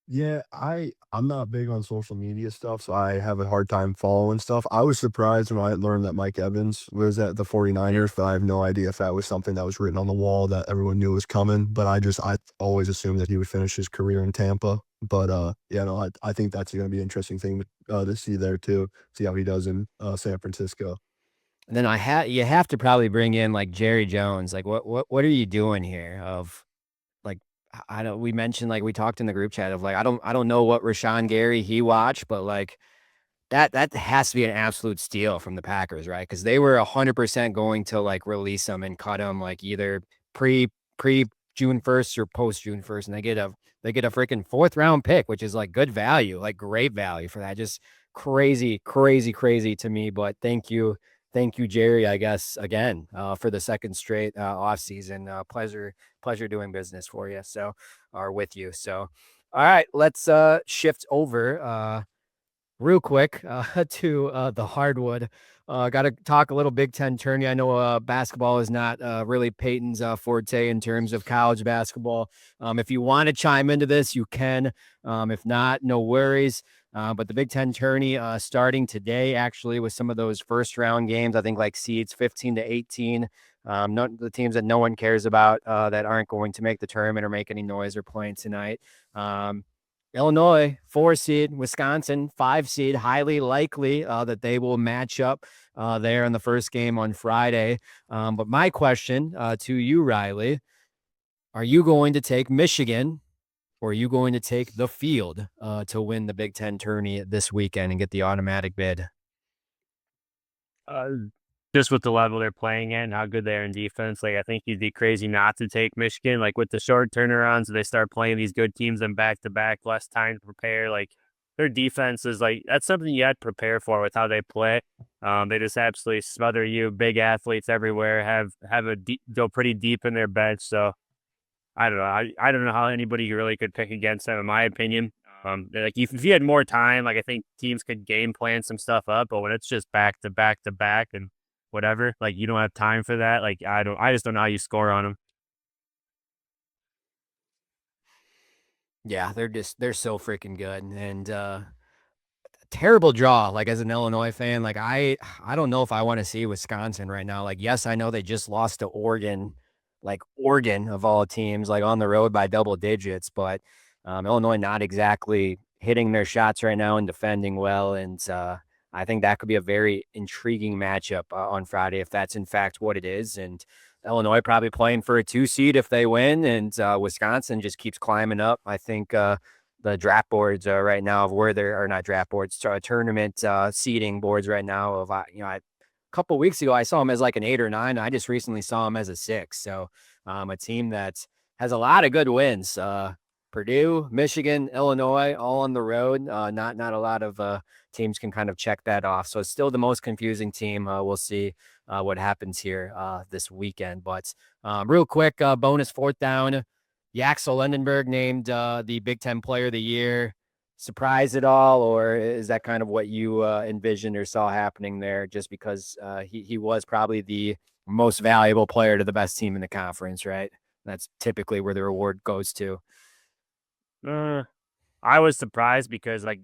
Yeah, I'm not big on social media stuff, so I have a hard time following stuff. I was surprised when I learned that Mike Evans was at the 49ers, but I have no idea if that was something that was written on the wall that everyone knew was coming. But I always assumed that he would finish his career in Tampa. But yeah, no, I think that's going to be an interesting thing to see there too. See how he does in San Francisco. And then you have to probably bring in like Jerry Jones. Like what are you doing here? Of like I don't we mentioned like we talked in the group chat of like I don't know what Rashawn Gary he watched, but like that has to be an absolute steal from the Packers, right? Because they were 100% going to like release him and cut him like either pre pre June 1st or post June 1st, and they get a freaking fourth round pick, which is like good value, like great value for that. Just crazy, crazy, crazy to me. But thank you, Jerry. I guess again for the second straight off season. Pleasure doing business for you. So or with you. So all right, let's shift over. Real quick, to the hardwood. Got to talk a little Big Ten tourney. I know basketball is not really Peyton's forte in terms of college basketball. If you want to chime into this, you can. If not, no worries. But the Big Ten tourney starting today, actually, with some of those first round games, I think like seeds 15 to 18. The teams that no one cares about that aren't going to make the tournament or make any noise are playing tonight. Illinois, 4 seed, Wisconsin, 5 seed, highly likely that they will match up there in the first game on Friday. But my question to you, Riley, are you going to take Michigan or are you going to take the field to win the Big Ten tourney this weekend and get the automatic bid? Uh, just with the level they're playing at and how good they are in defense, like I think you'd be crazy not to take Michigan. Like with the short turnarounds, they start playing these good teams and back to back, less time to prepare. Like their defense is like that's something you had to prepare for with how they play. They just absolutely smother you. Big athletes everywhere have go pretty deep in their bench. So I don't know. I don't know how anybody really could pick against them, in my opinion. Like if you had more time, like I think teams could game plan some stuff up. But when it's just back to back to back and whatever, like you don't have time for that. Like I just don't know how you score on them. Yeah, they're so freaking good. And terrible draw, like, as an Illinois fan. Like, I don't know if I wanna see Wisconsin right now. Like, yes, I know they just lost to Oregon, like, Oregon of all teams, like, on the road by double digits, but, Illinois not exactly hitting their shots right now and defending well, and, I think that could be a very intriguing matchup, on Friday if that's in fact what it is, and Illinois probably playing for a 2 seed if they win, and, Wisconsin just keeps climbing up. I think, the draft boards right now of where there are not draft boards, tournament seeding boards right now of a couple weeks ago I saw him as like an 8 or 9. I just recently saw him as a 6. So a team that has a lot of good wins. Purdue, Michigan, Illinois, all on the road. Not a lot of teams can kind of check that off. So it's still the most confusing team. We'll see what happens here this weekend. But real quick, bonus fourth down. Yaxel Lendenberg named the Big Ten Player of the Year. Surprised at all, or is that kind of what you envisioned or saw happening there? Just because he was probably the most valuable player to the best team in the conference, right? That's typically where the reward goes to. Uh, I was surprised because like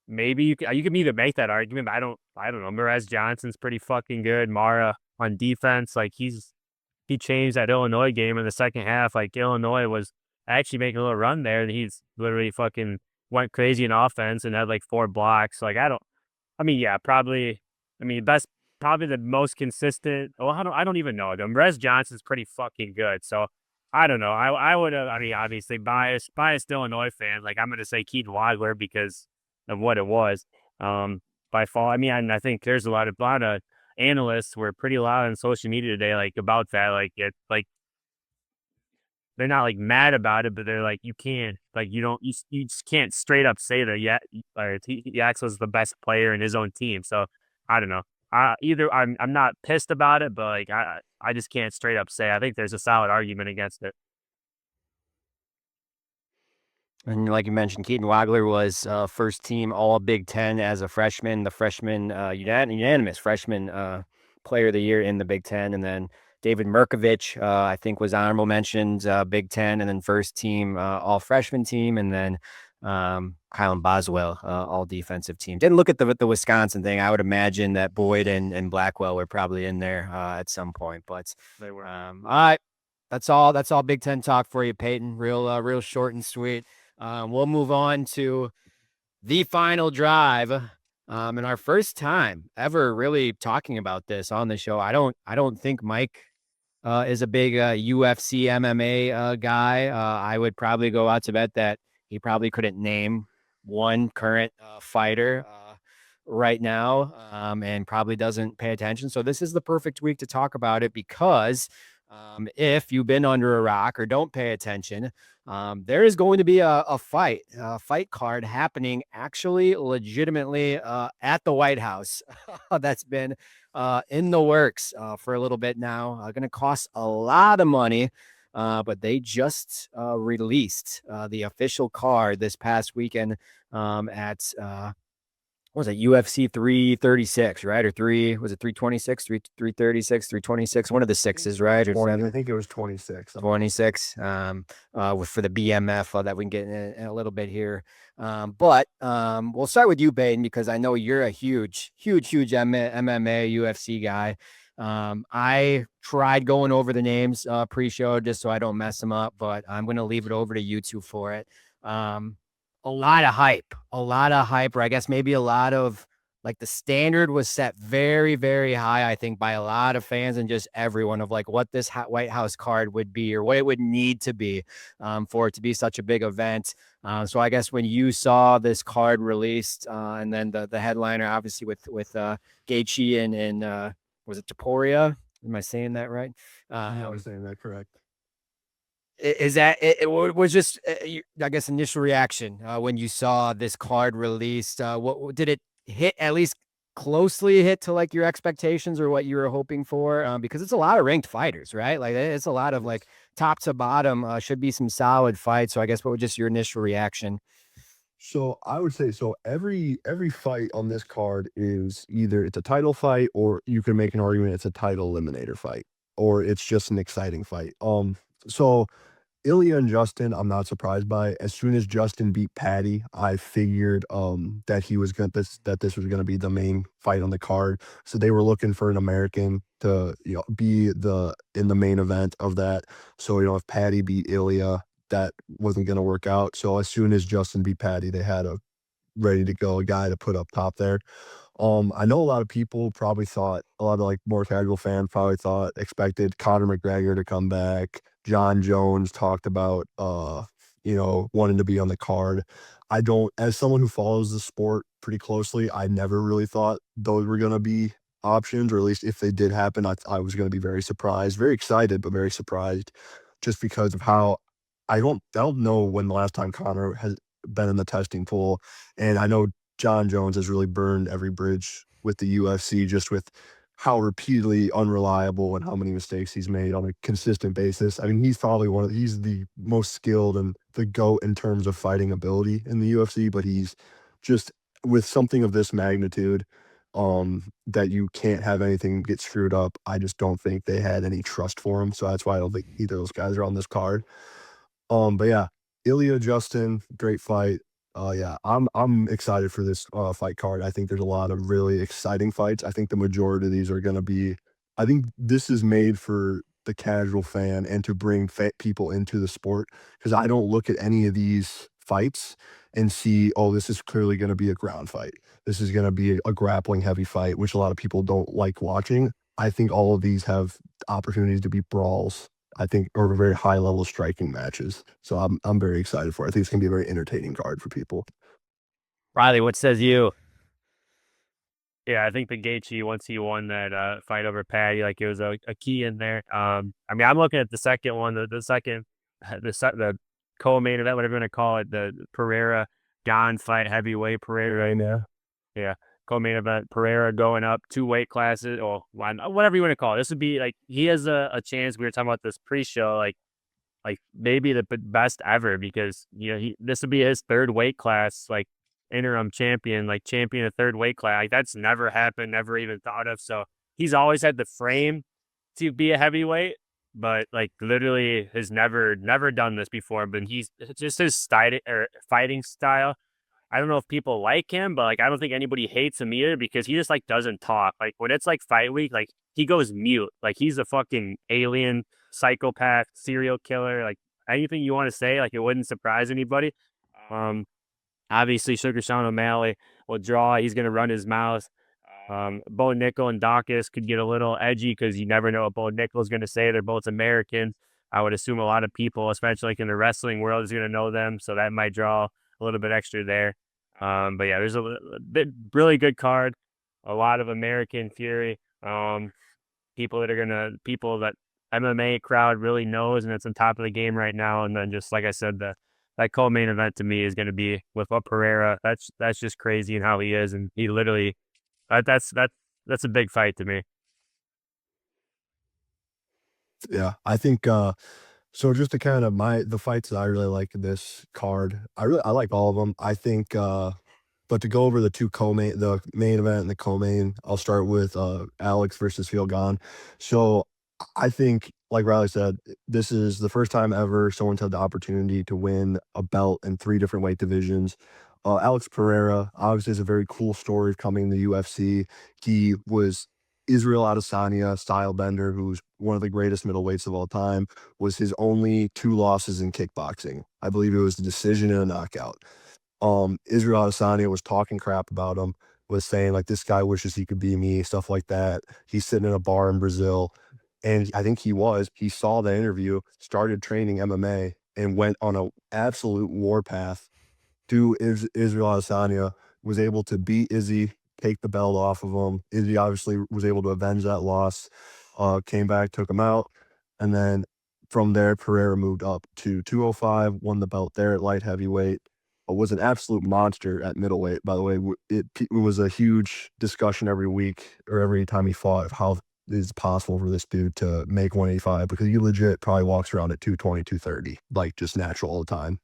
maybe you can either make that argument, but I don't know. Mraz Johnson's pretty fucking good. Mara on defense, like he changed that Illinois game in the second half. Like Illinois was actually making a little run there, and he's literally fucking went crazy in offense and had like 4 blocks. Like I mean, yeah, probably. I mean, best, probably the most consistent. Well, I don't even know. Rez Johnson's pretty fucking good. So I don't know. I would have. I mean, obviously biased Illinois fan. Like I'm gonna say Keaton Wadler because of what it was. By fall. I mean, I think there's a lot of analysts were pretty loud on social media today, like about that. Like like they're not like mad about it, but they're like, you can't, like, you just can't straight up say that yet. Yax was the best player in his own team. So I don't know. Either I'm not pissed about it, but like I just can't straight up say. I think there's a solid argument against it. And like you mentioned, Keaton Wagler was first team All Big Ten as a freshman, the freshman unanimous freshman player of the year in the Big Ten. And then David Merkovich, I think, was honorable mentions Big Ten, and then first team All Freshman team, and then Kylan Boswell, All Defensive team. Didn't look at the Wisconsin thing. I would imagine that Boyd and Blackwell were probably in there at some point. But They were. all right, that's all. That's all Big Ten talk for you, Peyton. Real short and sweet. We'll move on to the final drive. And our first time ever really talking about this on the show. I don't think Mike is a big UFC MMA guy. I would probably go out to bet that he probably couldn't name one current fighter right now, and probably doesn't pay attention. So this is the perfect week to talk about it because if you've been under a rock or don't pay attention, there is going to be a fight card happening actually legitimately at the White House that's been in the works for a little bit now. Going to cost a lot of money, but they just released the official card this past weekend at what was it, UFC 336, right? Or was it 326, 336, 326, one of the sixes, right? Or 20, I seven? think it was 26. 26 for the BMF that we can get in a little bit here. But we'll start with you, Peyton, because I know you're a huge MMA UFC guy. I tried going over the names pre-show just so I don't mess them up, but I'm going to leave it over to you two for it. Um, a lot of hype, or I guess maybe a lot of, like, the standard was set very, very high, I think, by a lot of fans and just everyone, of like what this White House card would be or what it would need to be for it to be such a big event. So I guess when you saw this card released and then the headliner, obviously with Gaethje and was it Taporia? Am I saying that right? I was saying that correct. Is that it was just I guess initial reaction when you saw this card released? What did it hit, at least closely hit to like your expectations or what you were hoping for? Because it's a lot of ranked fighters, right? Like it's a lot of like top to bottom. Should be some solid fights. So I guess what was just your initial reaction? So I would say so every fight on this card is either it's a title fight or you can make an argument it's a title eliminator fight or it's just an exciting fight. So Ilya and Justin, I'm not surprised by. As soon as Justin beat Patty, I figured that he was going that this was going to be the main fight on the card. So they were looking for an American to be in the main event of that. So if Patty beat Ilya, that wasn't going to work out. So as soon as Justin beat Patty, they had a ready to go guy to put up top there. I know a lot of people probably thought a lot of like more casual fans probably expected Conor McGregor to come back. John Jones talked about wanting to be on the card. I don't, as someone who follows the sport pretty closely, I never really thought those were gonna be options, or at least if they did happen, I was gonna be very surprised, very excited, but very surprised just because of how I don't know when the last time Conor has been in the testing pool. And I know John Jones has really burned every bridge with the UFC just with how repeatedly unreliable and how many mistakes he's made on a consistent basis. I mean, he's probably he's the most skilled and the GOAT in terms of fighting ability in the UFC, but he's just with something of this magnitude, that you can't have anything get screwed up. I just don't think they had any trust for him. So that's why I don't think either of those guys are on this card. But yeah, Ilya Justin, great fight. Yeah, I'm excited for this fight card. I think there's a lot of really exciting fights. I think the majority of these are going to be. I think this is made for the casual fan and to bring people into the sport because I don't look at any of these fights and see, oh, this is clearly going to be a ground fight. This is going to be a grappling heavy fight, which a lot of people don't like watching. I think all of these have opportunities to be brawls. I think, or very high level striking matches. So I'm very excited for it. I think it's gonna be a very entertaining card for people. Riley, what says you? Yeah, I think the Gaethje, once he won that fight over Patty, like it was a key in there. I mean, I'm looking at the second one, the second, the co-main event, whatever you want to call it, the Pereira Don fight, heavyweight Pereira right now. Yeah, co-main event Pereira going up 2 weight classes or whatever you want to call it. This would be like he has a chance. We were talking about this pre-show, like maybe the best ever because this would be his third weight class, like interim champion, like champion of third weight class. Like that's never happened, never even thought of. So he's always had the frame to be a heavyweight, but like literally has never done this before. But he's just his style or fighting style. I don't know if people like him, but like I don't think anybody hates him either because he just like doesn't talk. Like when it's like fight week, like he goes mute. Like he's a fucking alien, psychopath, serial killer. Like anything you want to say, like it wouldn't surprise anybody. Um, Obviously Sugar Sean O'Malley will draw. He's gonna run his mouth. Bo Nickel and Dawkins could get a little edgy because you never know what Bo Nickel is gonna say. They're both Americans. I would assume a lot of people, especially like in the wrestling world, is gonna know them, so that might draw a little bit extra there. But yeah, there's a bit really good card. A lot of American fury. People that MMA crowd really knows, and it's on top of the game right now. And then just like I said, that co-main event to me is going to be with Pereira. That's just crazy and how he is, and he literally that's a big fight to me. Yeah, I think so just to kind of the fights that I really like in this card, I like all of them. I think But to go over the main event and the co-main, I'll start with Alex versus Fielgan. So I think, like Riley said, this is the first time ever someone's had the opportunity to win a belt in 3 different weight divisions. Alex Pereira obviously is a very cool story of coming to the UFC. He was Israel Adesanya style bender, who's one of the greatest middleweights of all time, was his only 2 losses in kickboxing. I believe it was a decision and a knockout. Israel Adesanya was talking crap about him, was saying like, this guy wishes he could be me, stuff like that. He's sitting in a bar in Brazil, and I think he saw the interview, started training MMA, and went on a absolute war path to Israel Adesanya, was able to beat Izzy, take the belt off of him. Izzy obviously was able to avenge that loss, came back, took him out, and then from there, Pereira moved up to 205, won the belt there at light heavyweight, was an absolute monster at middleweight, by the way. It was a huge discussion every week or every time he fought of how it's possible for this dude to make 185, because he legit probably walks around at 220, 230, like just natural all the time.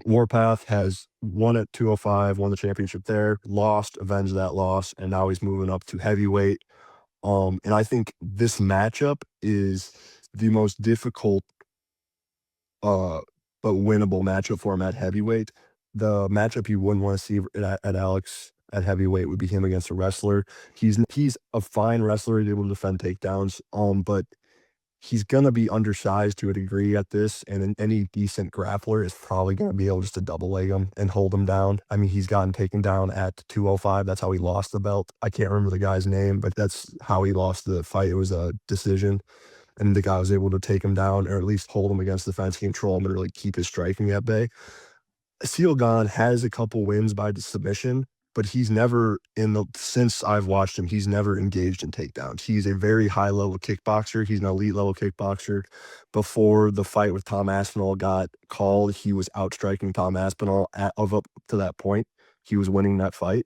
Warpath has won at 205, won the championship there, lost, avenged that loss, and now he's moving up to heavyweight. And I think this matchup is the most difficult, uh, but winnable matchup for him at heavyweight. The matchup you wouldn't want to see at Alex at heavyweight would be him against a wrestler. He's a fine wrestler, he's able to defend takedowns, but he's gonna be undersized to a degree at this, and any decent grappler is probably gonna be able just to double leg him and hold him down. I mean, he's gotten taken down at 205. That's how he lost the belt. I can't remember the guy's name, but that's how he lost the fight. It was a decision, and the guy was able to take him down, or at least hold him against the fence, control him, and really keep his striking at bay. Sealgan has a couple wins by submission, but he's never since I've watched him, he's never engaged in takedowns. He's a very high level kickboxer. He's an elite level kickboxer. Before the fight with Tom Aspinall got called, he was outstriking Tom Aspinall up to that point. He was winning that fight.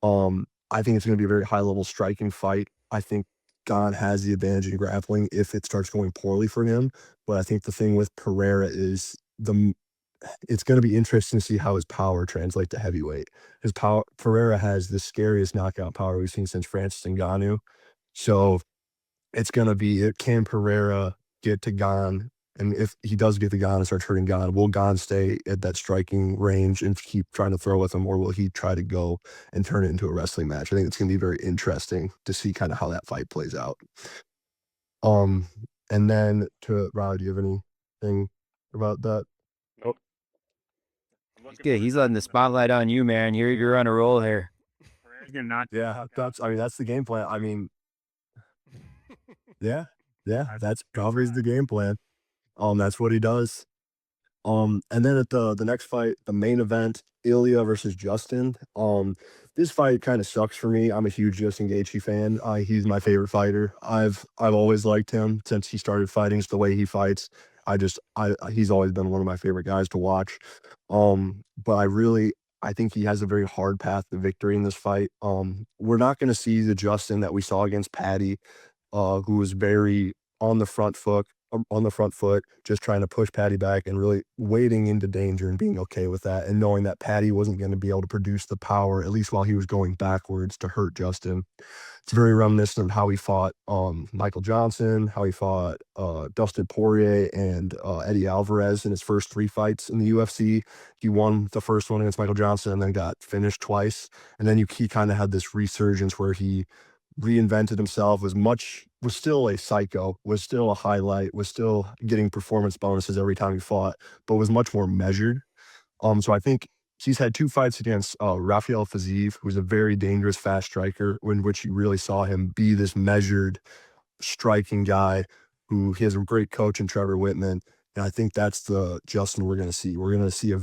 I think it's going to be a very high level striking fight. I think Gon has the advantage in grappling if it starts going poorly for him. But I think the thing with Pereira is it's going to be interesting to see how his power translates to heavyweight. His power, Pereira has the scariest knockout power we've seen since Francis Ngannou. So it's going to be, can Pereira get to Gon? And if he does get to Gon and starts hurting Gon, will Gon stay at that striking range and keep trying to throw with him, or will he try to go and turn it into a wrestling match? I think it's going to be very interesting to see kind of how that fight plays out. And then to Riley, do you have anything about that? Good. He's letting the spotlight on you, man. You're on a roll here. Yeah, that's the game plan. I mean, yeah, that's probably the game plan. That's what he does. And then at the next fight, the main event, Ilya versus Justin. This fight kind of sucks for me. I'm a huge Justin Gaethje fan. He's my favorite fighter. I've always liked him since he started fighting. It's the way he fights. He's always been one of my favorite guys to watch. But I think he has a very hard path to victory in this fight. We're not going to see the Justin that we saw against Patty, who was very on the front foot, just trying to push Patty back and really wading into danger and being okay with that, and knowing that Patty wasn't going to be able to produce the power, at least while he was going backwards, to hurt Justin. It's very reminiscent of how he fought Michael Johnson, how he fought Dustin Poirier and Eddie Alvarez in his first 3 fights in the UFC. He won the first one against Michael Johnson and then got finished twice. And then he kind of had this resurgence where he reinvented himself, was still a psycho, was still a highlight, was still getting performance bonuses every time he fought, but was much more measured. So I think he's had 2 fights against Rafael Fiziev, who's a very dangerous fast striker, in which you really saw him be this measured striking guy who he has a great coach in Trevor Whitman. And I think that's the Justin we're going to see. We're going to see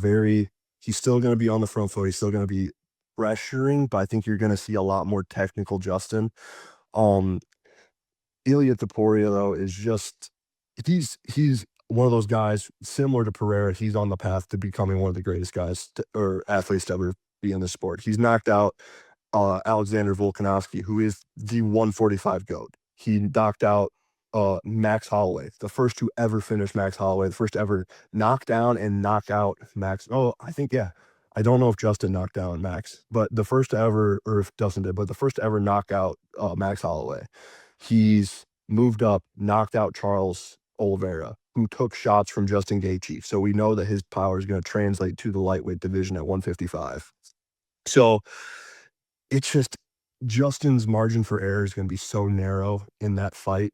he's still going to be on the front foot. He's still going to be pressuring, but I think you're going to see a lot more technical Justin. Ilya Topuria, though, is just he's one of those guys similar to Pereira. He's on the path to becoming one of the greatest guys or athletes to ever be in this sport. He's knocked out Alexander Volkanovski, who is the 145 GOAT. He knocked out Max Holloway, the first to ever finish Max Holloway, the first to ever knock down and knock out Max. Oh, I think, yeah. I don't know if Justin knocked down Max, but the first to ever, or if Justin did, but the first to ever knock out Max Holloway. He's moved up, knocked out Charles Oliveira, who took shots from Justin Gaethje. So we know that his power is going to translate to the lightweight division at 155. So it's just Justin's margin for error is going to be so narrow in that fight.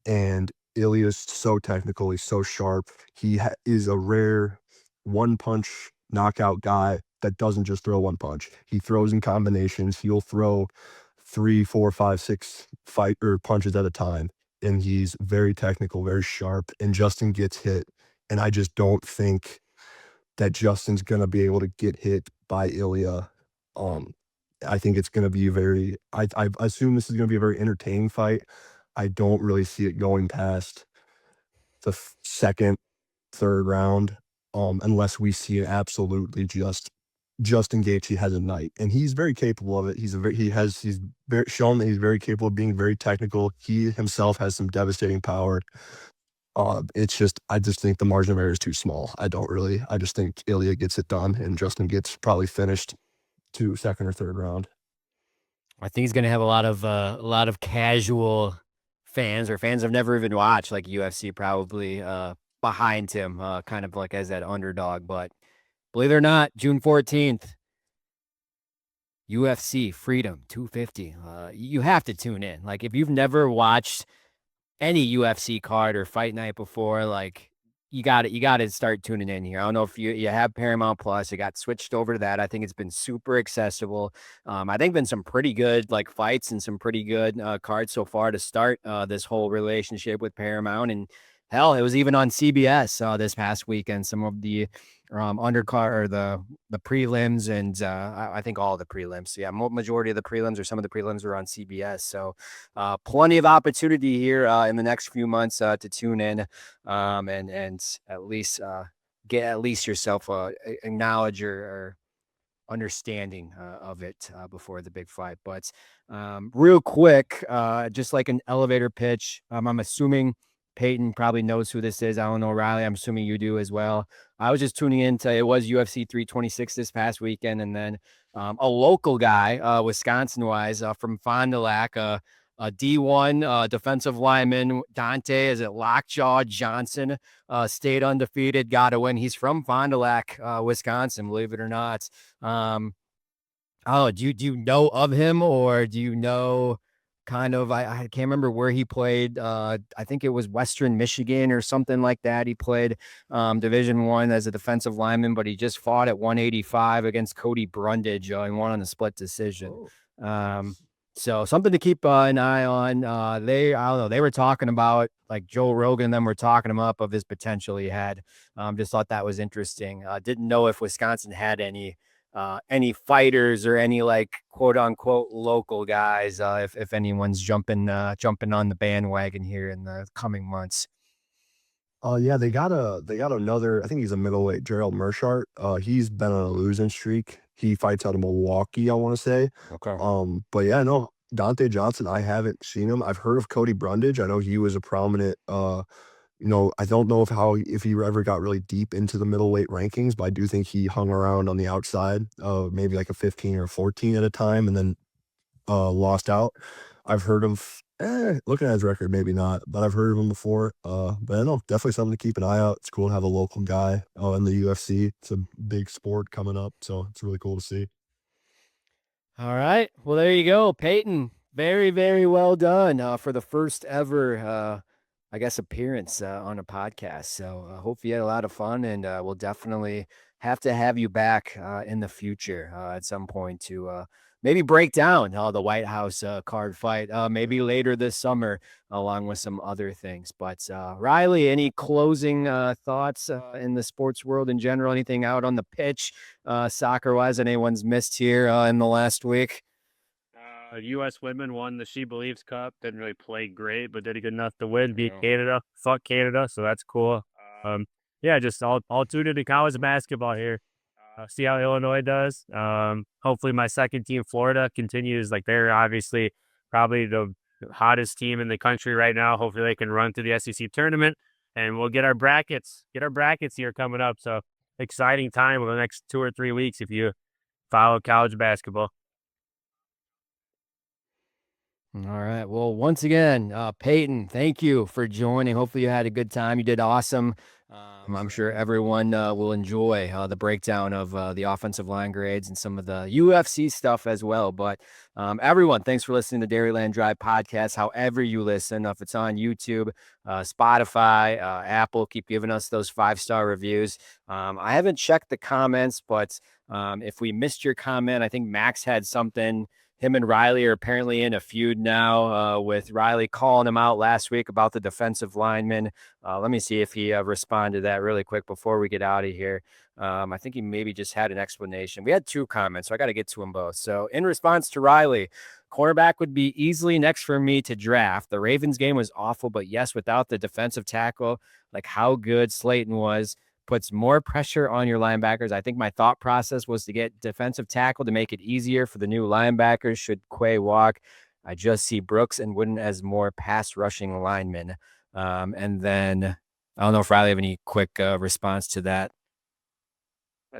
And Ilya's so technical. He's so sharp. He is a rare one punch knockout guy that doesn't just throw one punch. He throws in combinations. He'll throw 3, 4, 5, 6 fight or punches at a time. And he's very technical, very sharp. And Justin gets hit. And I just don't think that Justin's gonna be able to get hit by Ilya. Um, I think it's gonna be very. I assume this is gonna be a very entertaining fight. I don't really see it going past the second, third round, unless we see it absolutely just Justin Gaethje has a night, and he's very capable of it. He's very shown that he's very capable of being very technical. He himself has some devastating power. It's just I just think the margin of error is too small. I just think Ilya gets it done and Justin gets probably finished to second or third round. I think he's gonna have a lot of casual fans or fans I've never even watched, like UFC, probably behind him, kind of like as that underdog. But believe it or not, June 14th, UFC Freedom 250. You have to tune in. Like if you've never watched any UFC card or fight night before, like you got to start tuning in here. I don't know if you have Paramount Plus. It got switched over to that. I think it's been super accessible. I think been some pretty good like fights and some pretty good cards so far to start this whole relationship with Paramount. And hell, it was even on CBS this past weekend. Some of the undercard or the prelims and I think all the prelims. Yeah, majority of the prelims or some of the prelims are on CBS. So plenty of opportunity here in the next few months to tune in and at least get at least yourself acknowledge or understanding of it before the big fight. But real quick, just like an elevator pitch, I'm assuming Peyton probably knows who this is. I don't know, Riley. I'm assuming you do as well. I was just tuning in to it was UFC 326 this past weekend, and then a local guy, Wisconsin wise, from Fond du Lac, a D1 defensive lineman, Dante, is it Lockjaw Johnson, stayed undefeated, got a win. He's from Fond du Lac, Wisconsin, believe it or not. Oh, do you know of him or do you know kind of I can't remember where he played. I think it was Western Michigan or something like that. He played Division 1 as a defensive lineman, but he just fought at 185 against Cody Brundage and won on a split decision. So something to keep an eye on. I don't know, they were talking about like Joe Rogan and them were talking him up of his potential he had. Just thought that was interesting. Didn't know if Wisconsin had any fighters or any like quote unquote local guys if anyone's jumping on the bandwagon here in the coming months. Yeah, they got another. I think he's a middleweight, Gerald Mershart. He's been on a losing streak. He fights out of Milwaukee, I want to say. Okay. But yeah, no, Dante Johnson. I haven't seen him. I've heard of Cody Brundage. I know he was a prominent. I don't know if he ever got really deep into the middleweight rankings, but I do think he hung around on the outside, maybe like a 15 or 14 at a time, and then lost out. I've heard of looking at his record, maybe not, but I've heard of him before. But I know definitely something to keep an eye out. It's cool to have a local guy in the UFC. It's a big sport coming up, so it's really cool to see. All right. Well, there you go, Peyton. Very, very well done for the first ever, I guess, appearance on a podcast. So I hope you had a lot of fun, and we'll definitely have to have you back in the future at some point to maybe break down the White House card fight, maybe later this summer, along with some other things. But Riley, any closing thoughts in the sports world in general? Anything out on the pitch, soccer wise, anyone's missed here in the last week? U.S. women won the She Believes Cup. Didn't really play great, but did good enough to win. Beat Canada. Fuck Canada, so that's cool. Yeah, just all tuned into college basketball here. See how Illinois does. Hopefully my second team, Florida, continues. Like they're obviously probably the hottest team in the country right now. Hopefully they can run through the SEC tournament, and we'll get our brackets here coming up. So exciting time over the next 2 or 3 weeks if you follow college basketball. All right. Well, once again, Peyton, thank you for joining. Hopefully, you had a good time. You did awesome. I'm sure everyone will enjoy the breakdown of the offensive line grades and some of the UFC stuff as well. But everyone, thanks for listening to Dairyland Drive podcast. However you listen, if it's on YouTube, Spotify, Apple, keep giving us those 5-star reviews. I haven't checked the comments, but if we missed your comment, I think Max had something. Him and Riley are apparently in a feud now, with Riley calling him out last week about the defensive lineman. Let me see if he responded to that really quick before we get out of here. I think he maybe just had an explanation. We had 2 comments, so I got to get to them both. So in response to Riley, cornerback would be easily next for me to draft. The Ravens game was awful, but yes, without the defensive tackle, like how good Slayton was, puts more pressure on your linebackers. I think my thought process was to get defensive tackle to make it easier for the new linebackers should Quay walk. I just see Brooks and Wooden as more pass rushing linemen. And then I don't know if Riley have any quick response to that.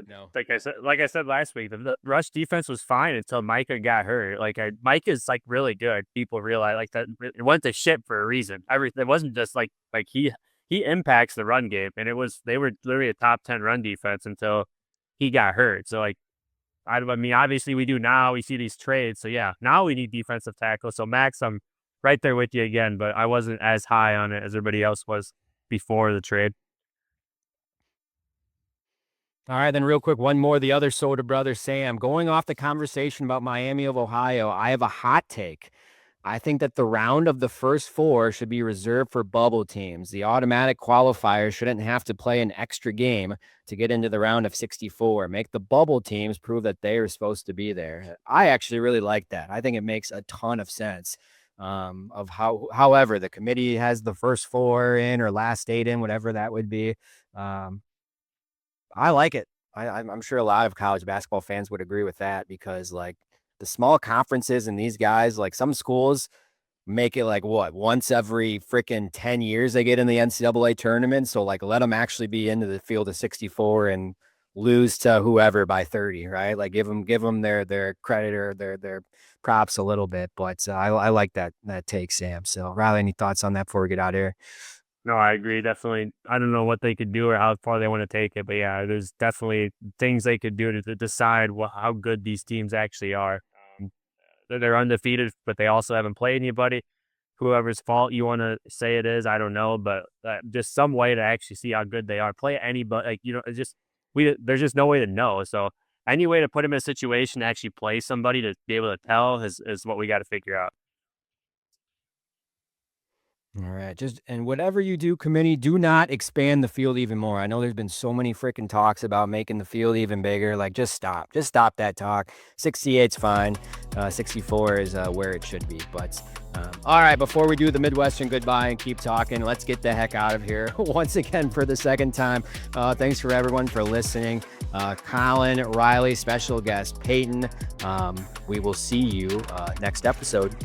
No. Like I said last week, the rush defense was fine until Micah got hurt. Micah's like really good. People realize like that it went to shit for a reason. It wasn't just like he impacts the run game, and they were literally a top 10 run defense until he got hurt. So I mean, obviously we do now. We see these trades, so yeah, now we need defensive tackle. So Max, I'm right there with you again, but I wasn't as high on it as everybody else was before the trade. All right, then real quick, one more. The other Soda brother, Sam, going off the conversation about Miami of Ohio, I have a hot take. I think that the round of the first 4 should be reserved for bubble teams. The automatic qualifiers shouldn't have to play an extra game to get into the round of 64. Make the bubble teams prove that they are supposed to be there. I actually really like that. I think it makes a ton of sense. However, the committee has the first 4 in or last 8 in, whatever that would be. I like it. I'm sure a lot of college basketball fans would agree with that because, like, the small conferences and these guys, like some schools make it like what, once every freaking 10 years they get in the NCAA tournament. So like let them actually be into the field of 64 and lose to whoever by 30, right? Like give them their credit or their props a little bit. But I like that take, Sam. So Riley, any thoughts on that before we get out of here? No, I agree. Definitely. I don't know what they could do or how far they want to take it, but yeah, there's definitely things they could do to decide how good these teams actually are. They're undefeated, but they also haven't played anybody. Whoever's fault you want to say it is, I don't know, but just some way to actually see how good they are. Play anybody, like it's just there's just no way to know. So any way to put them in a situation to actually play somebody to be able to tell is what we got to figure out. All right. And whatever you do, committee, do not expand the field even more. I know there's been so many freaking talks about making the field even bigger. Like, just stop. Just stop that talk. 68's fine. 64 is where it should be. But all right, before we do the Midwestern goodbye and keep talking, let's get the heck out of here. Once again, for the second time, thanks for everyone for listening. Collin, Riley, special guest Peyton. We will see you next episode.